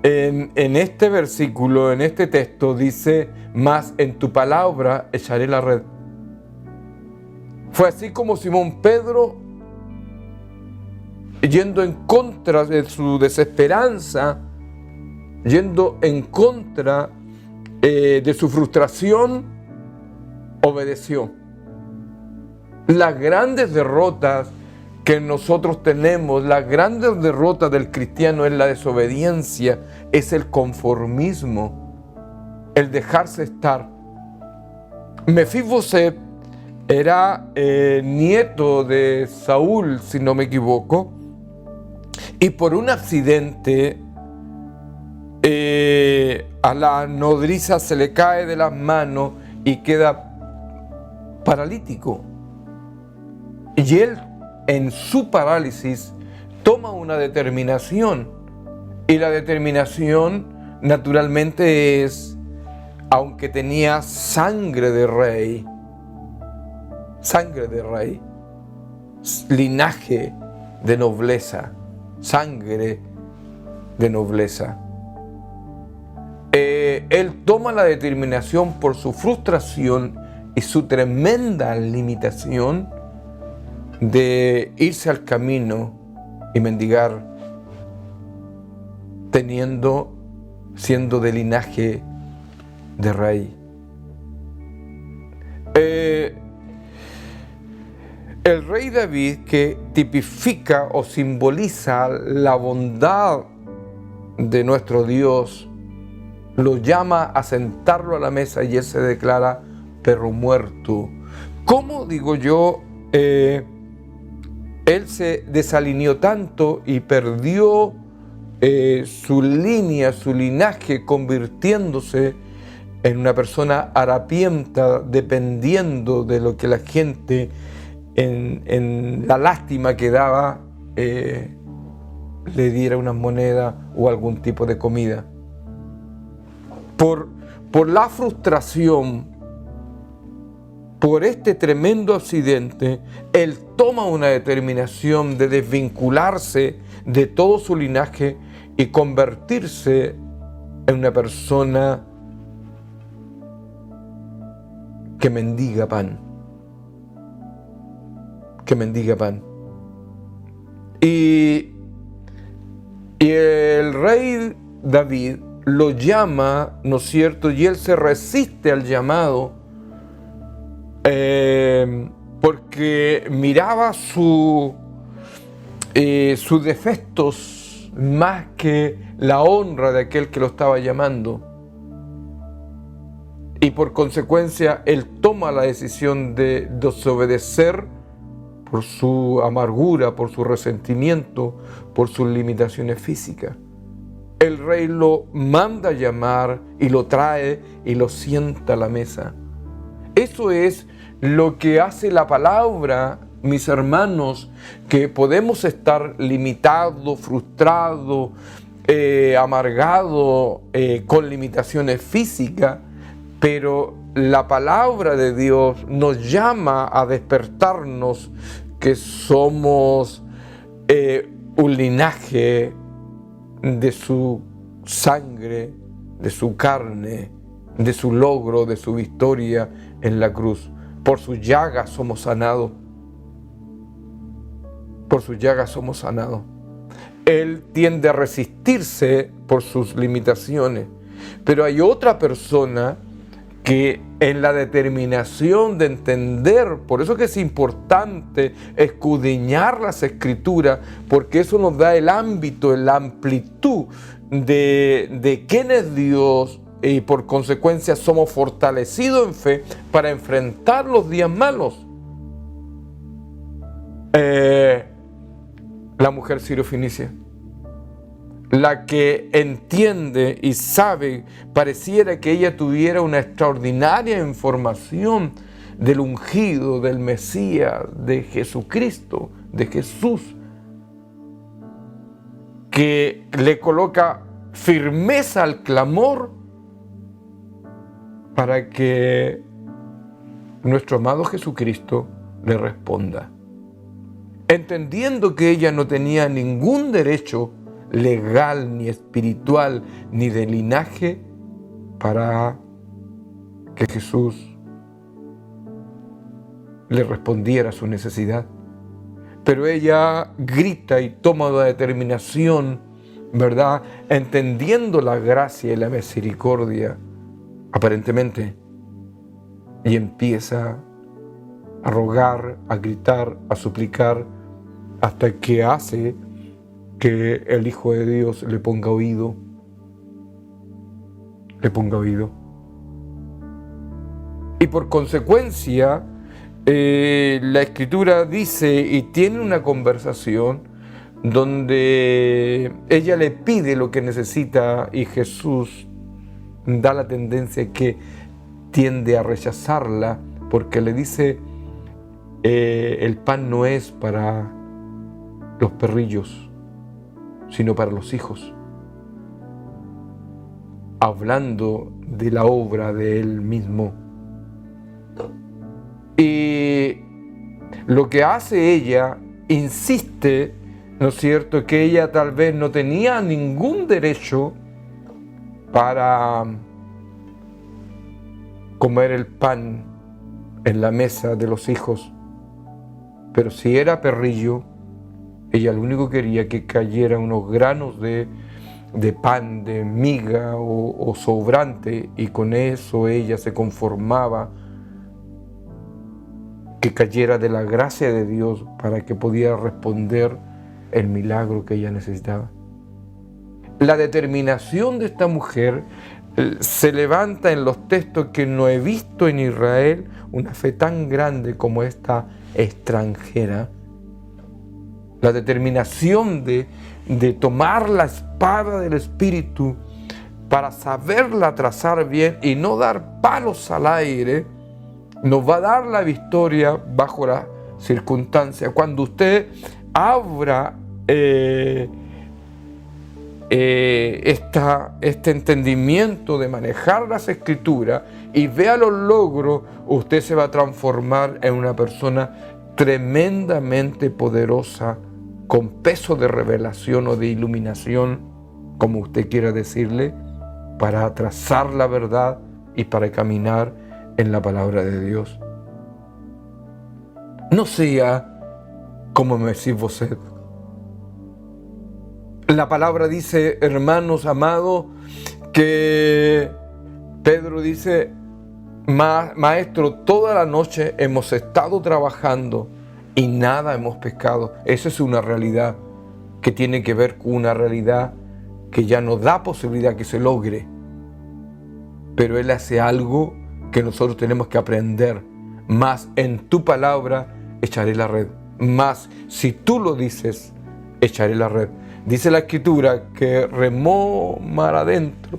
en este versículo, en este texto, dice: más en tu palabra echaré la red. Fue así como Simón Pedro, yendo en contra de su desesperanza, yendo en contra de su frustración, obedeció. Las grandes derrotas que nosotros tenemos, las grandes derrotas del cristiano es la desobediencia, es el conformismo, el dejarse estar. Mefiboset era nieto de Saúl, si no me equivoco, y por un accidente, a la nodriza se le cae de las manos y queda paralítico. Y él, en su parálisis, toma una determinación. Y la determinación, naturalmente, es, aunque tenía sangre de rey, linaje de nobleza, sangre de nobleza. Él toma la determinación por su frustración y su tremenda limitación de irse al camino y mendigar, siendo de linaje de rey. El rey David, que tipifica o simboliza la bondad de nuestro Dios, lo llama a sentarlo a la mesa y él se declara perro muerto. ¿Cómo, digo yo, él se desalineó tanto y perdió su línea, su linaje, convirtiéndose en una persona harapienta, dependiendo de lo que la gente, en la lástima que daba, le diera una moneda o algún tipo de comida? Por la frustración, por este tremendo accidente, él toma una determinación de desvincularse de todo su linaje y convertirse en una persona que mendiga pan. Y el rey David lo llama, ¿no es cierto? Y él se resiste al llamado porque miraba sus defectos más que la honra de aquel que lo estaba llamando. Y por consecuencia, él toma la decisión de desobedecer por su amargura, por su resentimiento, por sus limitaciones físicas. El rey lo manda a llamar y lo trae y lo sienta a la mesa. Eso es lo que hace la palabra, mis hermanos, que podemos estar limitados, frustrados, amargados, con limitaciones físicas, pero la palabra de Dios nos llama a despertarnos que somos un linaje de su sangre, de su carne, de su logro, de su victoria en la cruz. Por sus llagas somos sanados. Por sus llagas somos sanados. Él tiende a resistirse por sus limitaciones, pero hay otra persona que en la determinación de entender, por eso que es importante escudriñar las Escrituras, porque eso nos da el ámbito, la amplitud de quién es Dios, y por consecuencia somos fortalecidos en fe para enfrentar los días malos. La mujer sirofenicia, la que entiende y sabe, pareciera que ella tuviera una extraordinaria información del ungido, del Mesías, de Jesucristo, de Jesús, que le coloca firmeza al clamor para que nuestro amado Jesucristo le responda, entendiendo que ella no tenía ningún derecho legal, ni espiritual, ni de linaje para que Jesús le respondiera a su necesidad. Pero ella grita y toma la determinación, ¿verdad? Entendiendo la gracia y la misericordia, aparentemente, y empieza a rogar, a gritar, a suplicar, hasta que hace que el Hijo de Dios le ponga oído. Y por consecuencia, la Escritura dice y tiene una conversación donde ella le pide lo que necesita y Jesús da la tendencia que tiende a rechazarla porque le dice, el pan no es para los perrillos, sino para los hijos, hablando de la obra de Él mismo. Y lo que hace ella, insiste, ¿no es cierto?, que ella tal vez no tenía ningún derecho para comer el pan en la mesa de los hijos, pero si era perrillo, ella lo único que quería que cayera unos granos de pan, de miga o sobrante, y con eso ella se conformaba, que cayera de la gracia de Dios para que pudiera responder el milagro que ella necesitaba. La determinación de esta mujer se levanta en los textos que no he visto en Israel una fe tan grande como esta extranjera. La determinación de tomar la espada del Espíritu para saberla trazar bien y no dar palos al aire, nos va a dar la victoria bajo la circunstancia. Cuando usted abra este entendimiento de manejar las Escrituras y vea los logros, usted se va a transformar en una persona tremendamente poderosa, con peso de revelación o de iluminación, como usted quiera decirle, para trazar la verdad y para caminar en la palabra de Dios. No sea como me decís vos. La palabra dice, hermanos amados, que Pedro dice, maestro, toda la noche hemos estado trabajando y nada hemos pescado. Esa es una realidad que tiene que ver con una realidad que ya no da posibilidad que se logre. Pero Él hace algo que nosotros tenemos que aprender. Más en tu palabra echaré la red. Más si tú lo dices, echaré la red. Dice la Escritura que remó mar adentro.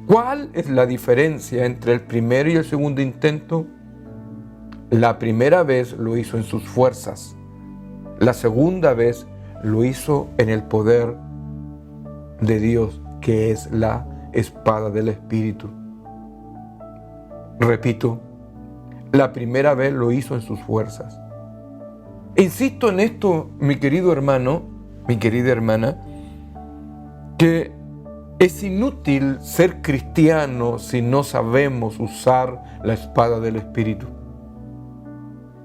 ¿Cuál es la diferencia entre el primero y el segundo intento? La primera vez lo hizo en sus fuerzas. La segunda vez lo hizo en el poder de Dios, que es la espada del Espíritu. Repito, la primera vez lo hizo en sus fuerzas. Insisto en esto, mi querido hermano, mi querida hermana, que es inútil ser cristiano si no sabemos usar la espada del Espíritu.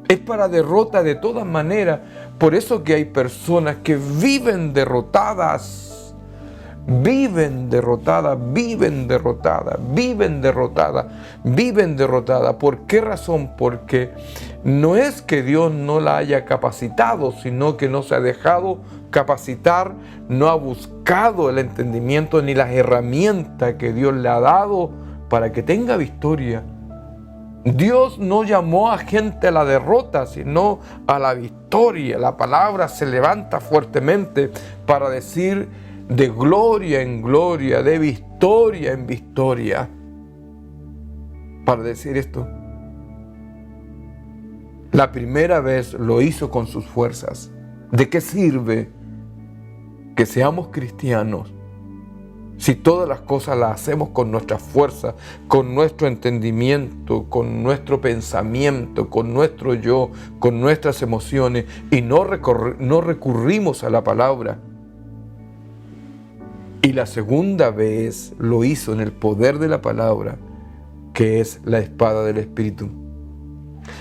Es para derrota de todas maneras. Por eso que hay personas que viven derrotadas. Viven derrotadas. ¿Por qué razón? Porque no es que Dios no la haya capacitado, sino que no se ha dejado capacitar, no ha buscado el entendimiento ni las herramientas que Dios le ha dado para que tenga victoria. Dios no llamó a gente a la derrota, sino a la victoria. La palabra se levanta fuertemente para decir de gloria en gloria, de victoria en victoria. Para decir esto, la primera vez lo hizo con sus fuerzas. ¿De qué sirve que seamos cristianos si todas las cosas las hacemos con nuestra fuerza, con nuestro entendimiento, con nuestro pensamiento, con nuestro yo, con nuestras emociones, y no recurrimos a la palabra? Y la segunda vez lo hizo en el poder de la palabra, que es la espada del Espíritu.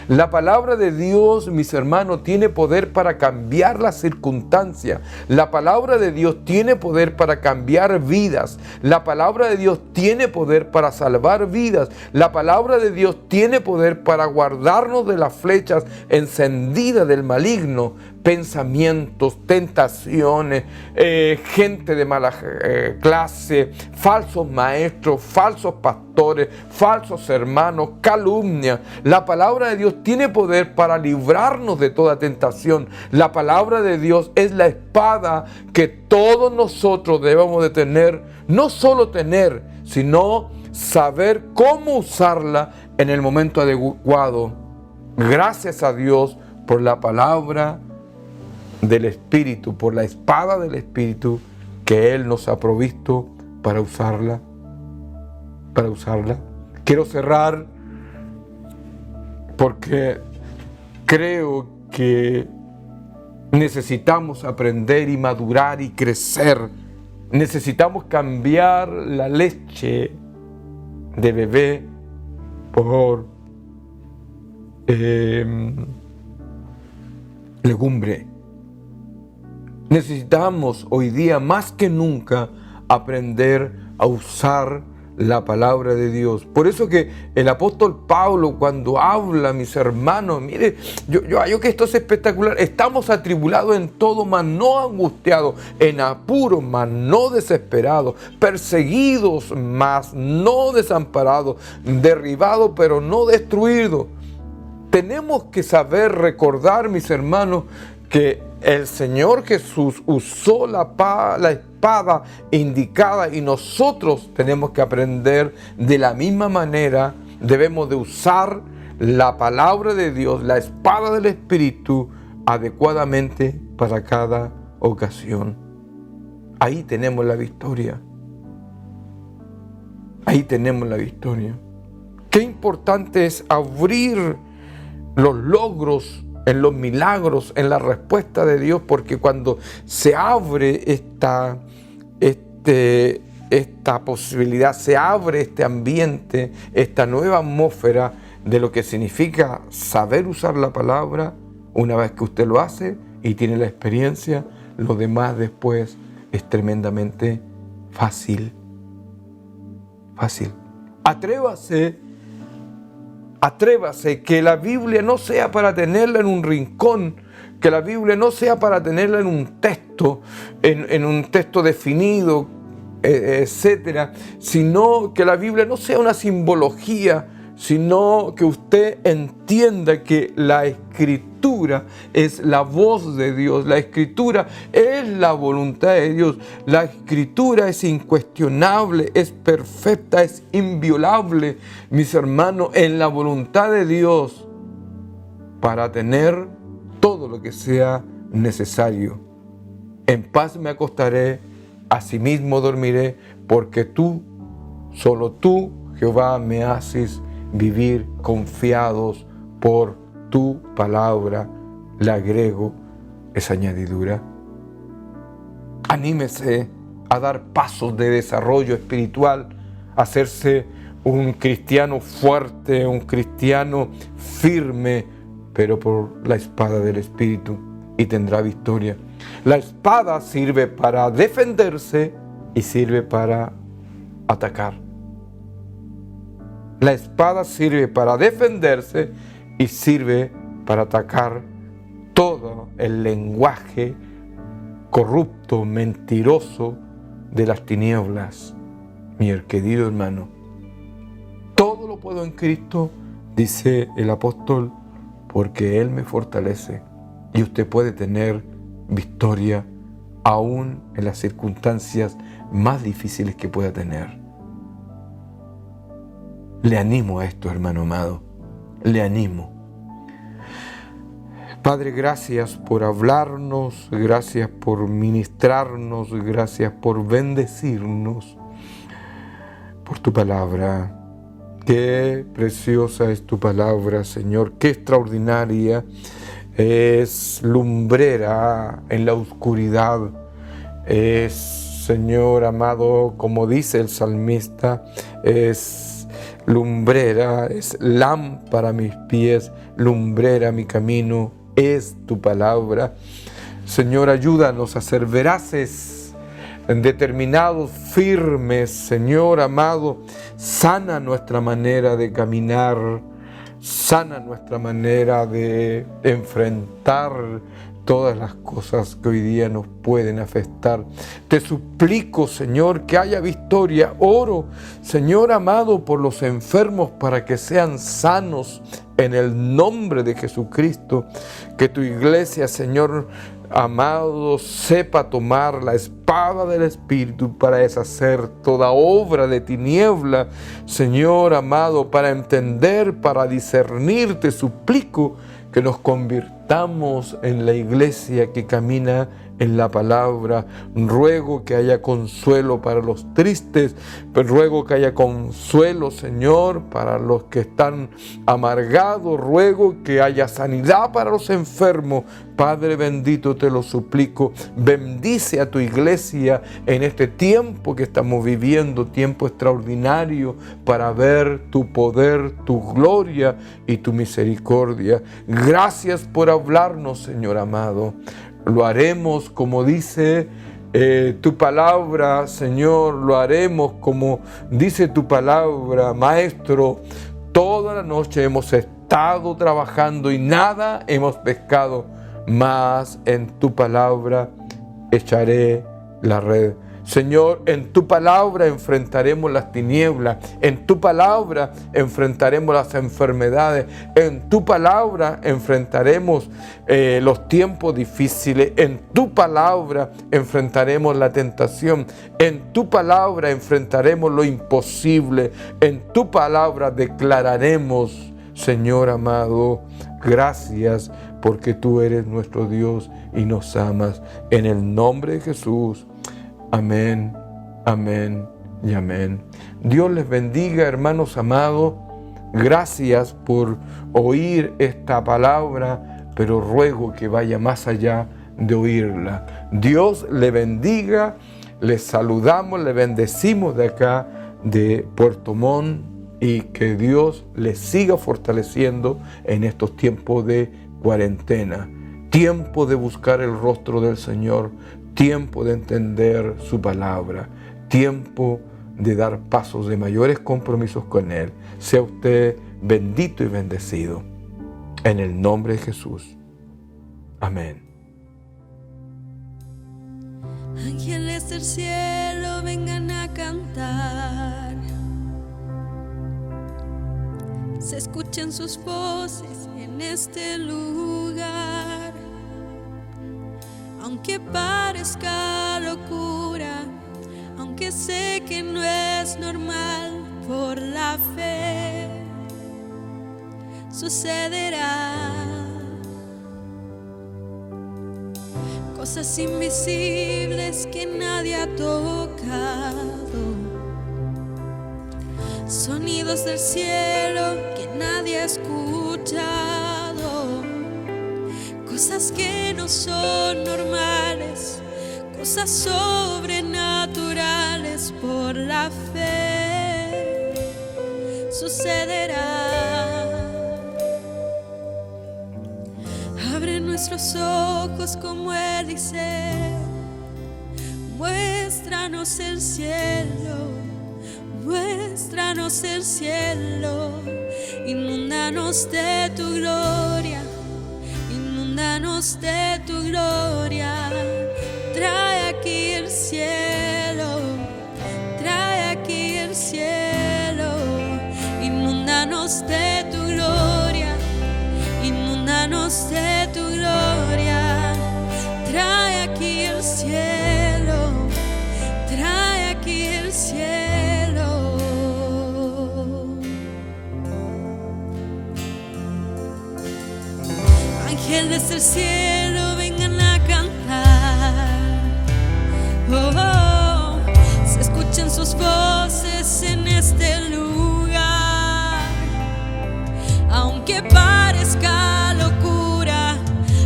La palabra de Dios, mis hermanos, tiene poder para cambiar las circunstancias. La palabra de Dios tiene poder para cambiar vidas. La palabra de Dios tiene poder para salvar vidas. La palabra de Dios tiene poder para guardarnos de las flechas encendidas del maligno. pensamientos, tentaciones, gente de mala clase, falsos maestros, falsos pastores, falsos hermanos, calumnia. La palabra de Dios tiene poder para librarnos de toda tentación. La palabra de Dios es la espada que todos nosotros debemos de tener, no solo tener, sino saber cómo usarla en el momento adecuado. Gracias a Dios por la palabra del Espíritu, por la espada del Espíritu que Él nos ha provisto para usarla. Quiero cerrar porque creo que necesitamos aprender y madurar y crecer. Necesitamos cambiar la leche de bebé por legumbre. Necesitamos hoy día más que nunca aprender a usar la palabra de Dios. Por eso que el apóstol Pablo, cuando habla, mis hermanos, mire, yo que esto es espectacular. Estamos atribulados en todo, mas no angustiados, en apuros, mas no desesperados, perseguidos, mas no desamparados, derribados, pero no destruidos. Tenemos que saber recordar, mis hermanos, que el Señor Jesús usó la espada indicada y nosotros tenemos que aprender de la misma manera. Debemos de usar la palabra de Dios, la espada del Espíritu, adecuadamente para cada ocasión. Ahí tenemos la victoria. Ahí tenemos la victoria. Qué importante es abrir los logros en los milagros, en la respuesta de Dios, porque cuando se abre esta posibilidad, se abre este ambiente, esta nueva atmósfera de lo que significa saber usar la palabra, una vez que usted lo hace y tiene la experiencia, lo demás después es tremendamente fácil. Atrévase, que la Biblia no sea para tenerla en un rincón, que la Biblia no sea para tenerla en un texto, en un texto definido, etcétera, sino que la Biblia no sea una simbología, sino que usted entienda que la Escritura es la voz de Dios, la Escritura es la voluntad de Dios, la Escritura es incuestionable, es perfecta, es inviolable, mis hermanos, en la voluntad de Dios para tener todo lo que sea necesario. En paz me acostaré, asimismo dormiré, porque tú, solo tú, Jehová, me haces vivir confiados por tu palabra. Le agrego esa añadidura. Anímese a dar pasos de desarrollo espiritual, a hacerse un cristiano fuerte, un cristiano firme, pero por la espada del Espíritu, y tendrá victoria. La espada sirve para defenderse y sirve para atacar. La espada sirve para defenderse y sirve para atacar todo el lenguaje corrupto, mentiroso de las tinieblas. Mi querido hermano, todo lo puedo en Cristo, dice el apóstol, porque Él me fortalece. Y usted puede tener victoria aún en las circunstancias más difíciles que pueda tener. Le animo a esto, hermano amado. Le animo. Padre, gracias por hablarnos, gracias por ministrarnos, gracias por bendecirnos, por tu palabra. Qué preciosa es tu palabra, Señor. Qué extraordinaria. Es lumbrera en la oscuridad. Es, Señor amado, como dice el salmista, es lumbrera, es lámpara a mis pies, lumbrera mi camino, es tu palabra. Señor, ayúdanos a ser veraces, determinados, firmes. Señor amado, sana nuestra manera de caminar, sana nuestra manera de enfrentar todas las cosas que hoy día nos pueden afectar. Te suplico, Señor, que haya victoria. Oro, Señor amado, por los enfermos para que sean sanos en el nombre de Jesucristo. Que tu iglesia, Señor amado, sepa tomar la espada del Espíritu para deshacer toda obra de tiniebla, Señor amado, para entender, para discernir. Te suplico que nos convirtamos en la iglesia que camina en la palabra. Ruego que haya consuelo para los tristes, pero ruego que haya consuelo, Señor, para los que están amargados. Ruego que haya sanidad para los enfermos. Padre bendito, te lo suplico. Bendice a tu iglesia en este tiempo que estamos viviendo, tiempo extraordinario para ver tu poder, tu gloria y tu misericordia. Gracias por hablarnos, Señor amado. Lo haremos como dice tu palabra, Señor. Lo haremos como dice tu palabra, Maestro. Toda la noche hemos estado trabajando y nada hemos pescado, mas en tu palabra echaré la red. Señor, en tu palabra enfrentaremos las tinieblas, en tu palabra enfrentaremos las enfermedades, en tu palabra enfrentaremos los tiempos difíciles, en tu palabra enfrentaremos la tentación, en tu palabra enfrentaremos lo imposible, en tu palabra declararemos, Señor amado, gracias porque tú eres nuestro Dios y nos amas. En el nombre de Jesús. Amén, amén y amén. Dios les bendiga, hermanos amados. Gracias por oír esta palabra, pero ruego que vaya más allá de oírla. Dios le bendiga. Les saludamos, le bendecimos de acá, de Puerto Montt, y que Dios les siga fortaleciendo en estos tiempos de cuarentena. Tiempo de buscar el rostro del Señor. Tiempo de entender su palabra, tiempo de dar pasos de mayores compromisos con Él. Sea usted bendito y bendecido. En el nombre de Jesús. Amén. Ángeles del cielo vengan a cantar. Se escuchan sus voces en este lugar. Aunque parezca locura, aunque sé que no es normal, por la fe sucederá. Cosas invisibles que nadie ha tocado, sonidos del cielo que nadie ha escuchado. Cosas que no son normales, cosas sobrenaturales, por la fe sucederá. Abre nuestros ojos como Él dice, muéstranos el cielo, muéstranos el cielo, inúndanos de tu gloria. Inúndanos de tu gloria, trae aquí el cielo, trae aquí el cielo. Inúndanos de tu gloria, inúndanos de tu gloria, trae aquí el cielo, trae aquí el cielo. Ángeles del cielo vengan a cantar. Oh, oh, se escuchan sus voces en este lugar. Aunque parezca locura,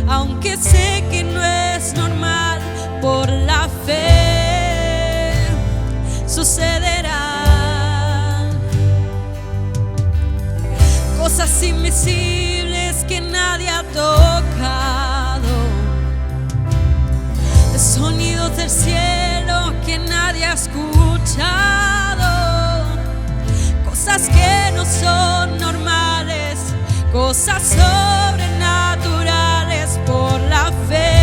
aunque sé que no es normal, por la fe sucederá. Cosas invisibles que nadie ha tocado, sonidos del cielo que nadie ha escuchado, cosas que no son normales, cosas sobrenaturales, por la fe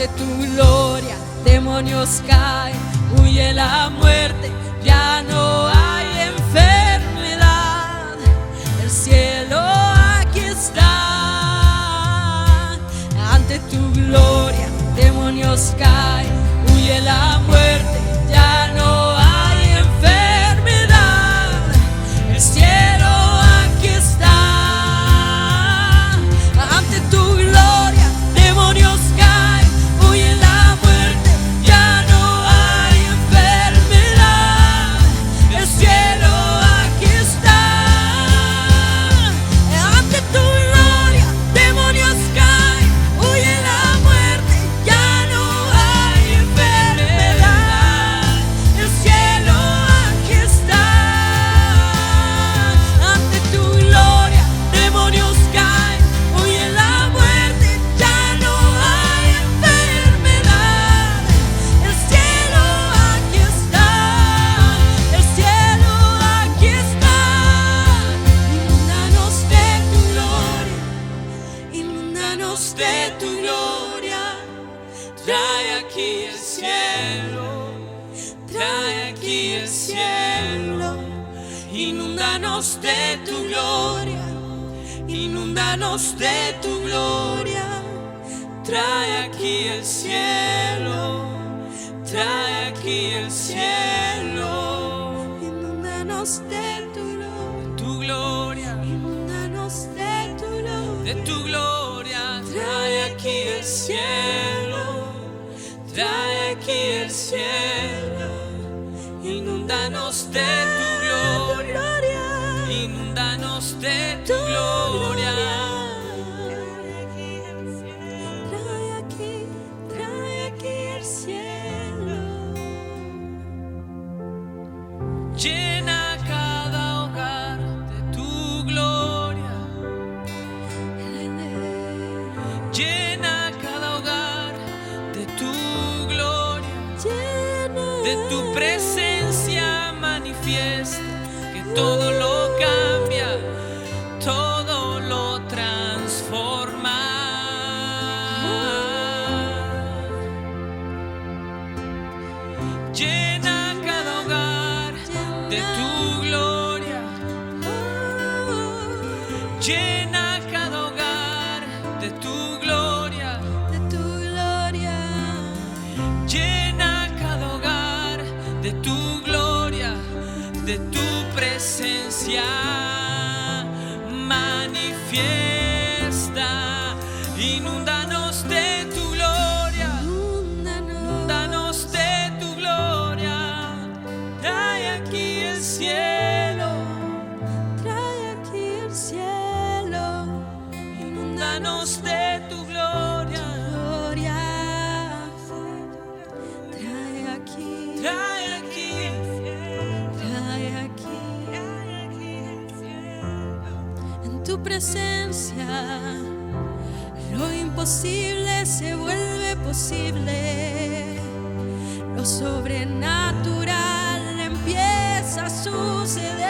ante tu gloria demonios caen, huye la muerte, ya no hay enfermedad. El cielo aquí está, ante tu gloria demonios caen, huye la muerte, ya no hay enfermedad. El cielo aquí está, ante tu gloria demonios caen, huye la muerte, ya no hay enfermedad. El cielo aquí está, ante tu gloria demonios caen, huye la muerte, ya no hay enfermedad. El cielo aquí está, ante tu gloria demonios caen, huye la muerte, ya no hay enfermedad. El cielo aquí está, el cielo aquí está. Inúndanos de tu gloria, inúndanos de tu gloria. Trae aquí el cielo, trae aquí el cielo. Inúndanos de tu gloria, inúndanos de tu gloria. Trae aquí el cielo, trae aquí el cielo. Inúndanos de tu gloria, inúndanos de tu gloria. Trae aquí el cielo, trae aquí el cielo. Inúndanos de tu gloria, inúndanos de tu gloria. Trae aquí el cielo. Llena cada hogar de tu gloria. Llena cada hogar de tu gloria. De tu presencia manifiesta, que todo lo cambia, todo lo transforma. Llena cada hogar de tu gloria. Llena cada hogar de tu gloria. Llena cada hogar de tu gloria, de tu presencia manifiesta. Inúndanos de tu gloria, inúndanos de tu gloria. Trae aquí el cielo, trae aquí el cielo. Inúndanos de tu gloria, trae aquí, trae aquí, trae aquí. En tu presencia lo imposible se vuelve posible. Lo sobrenatural empieza a suceder.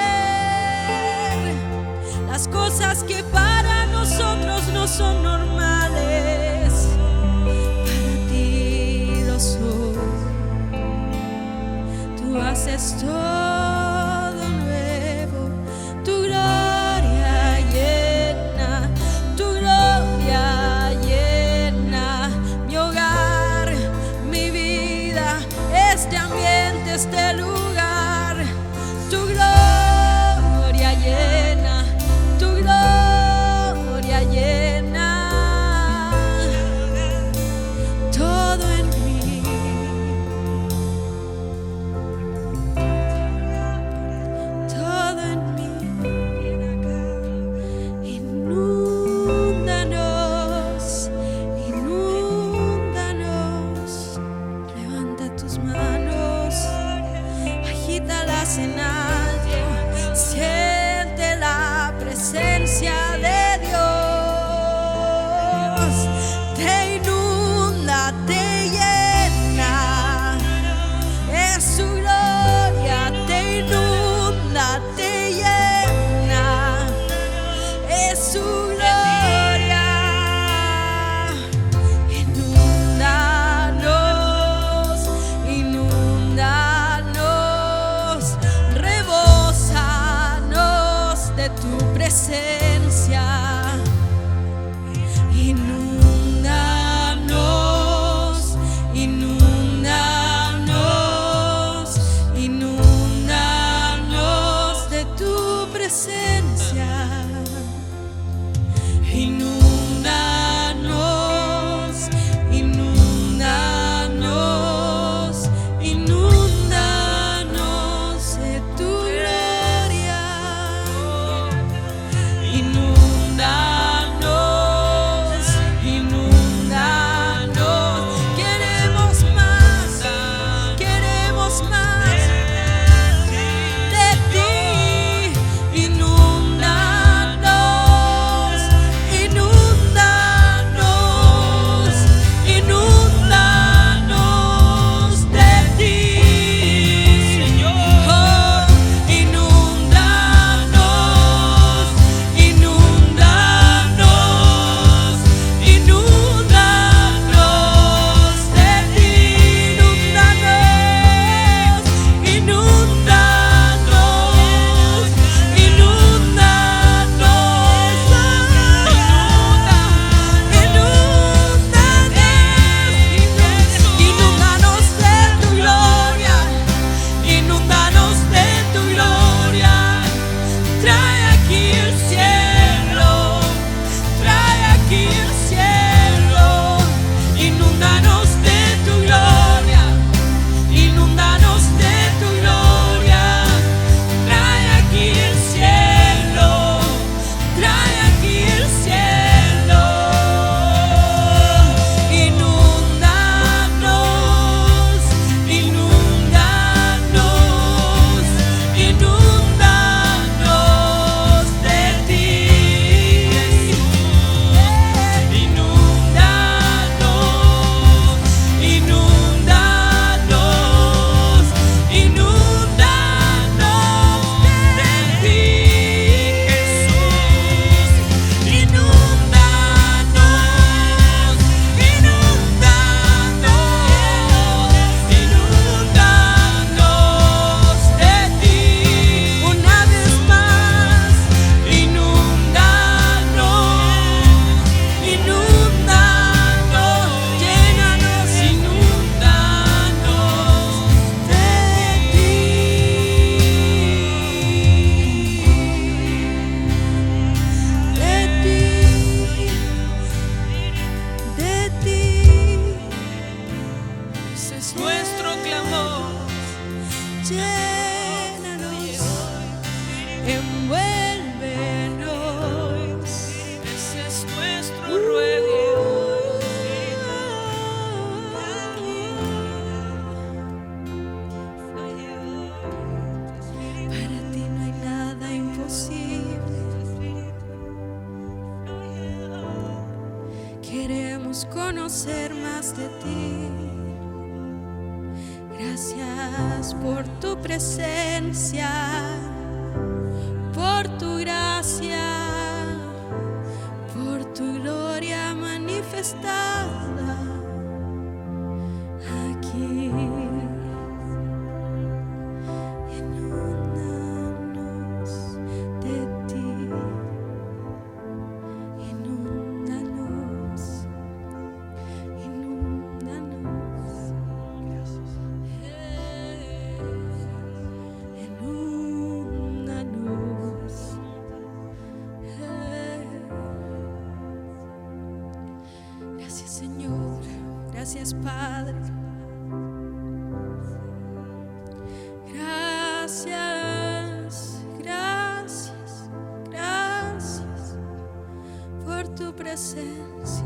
Las cosas que para nosotros no son normales, para ti lo son. Tú haces todo nuevo. Tu gloria llena, tu gloria llena mi hogar, mi vida, este ambiente, este lugar. Tu gloria llena, tu gloria llena todo en mí. Ese es nuestro clamor. Llénanos, envuélvenos. Ese es nuestro ruego. Para ti no hay nada imposible. Queremos conocer más de ti. Gracias por tu presencia, por tu gracia, por tu gloria manifestada aquí. Inúndanos de ti, inúndanos, inúndanos. Inúndanos. Gracias, Señor. Gracias, Padre. Gracias, gracias, gracias por tu presencia.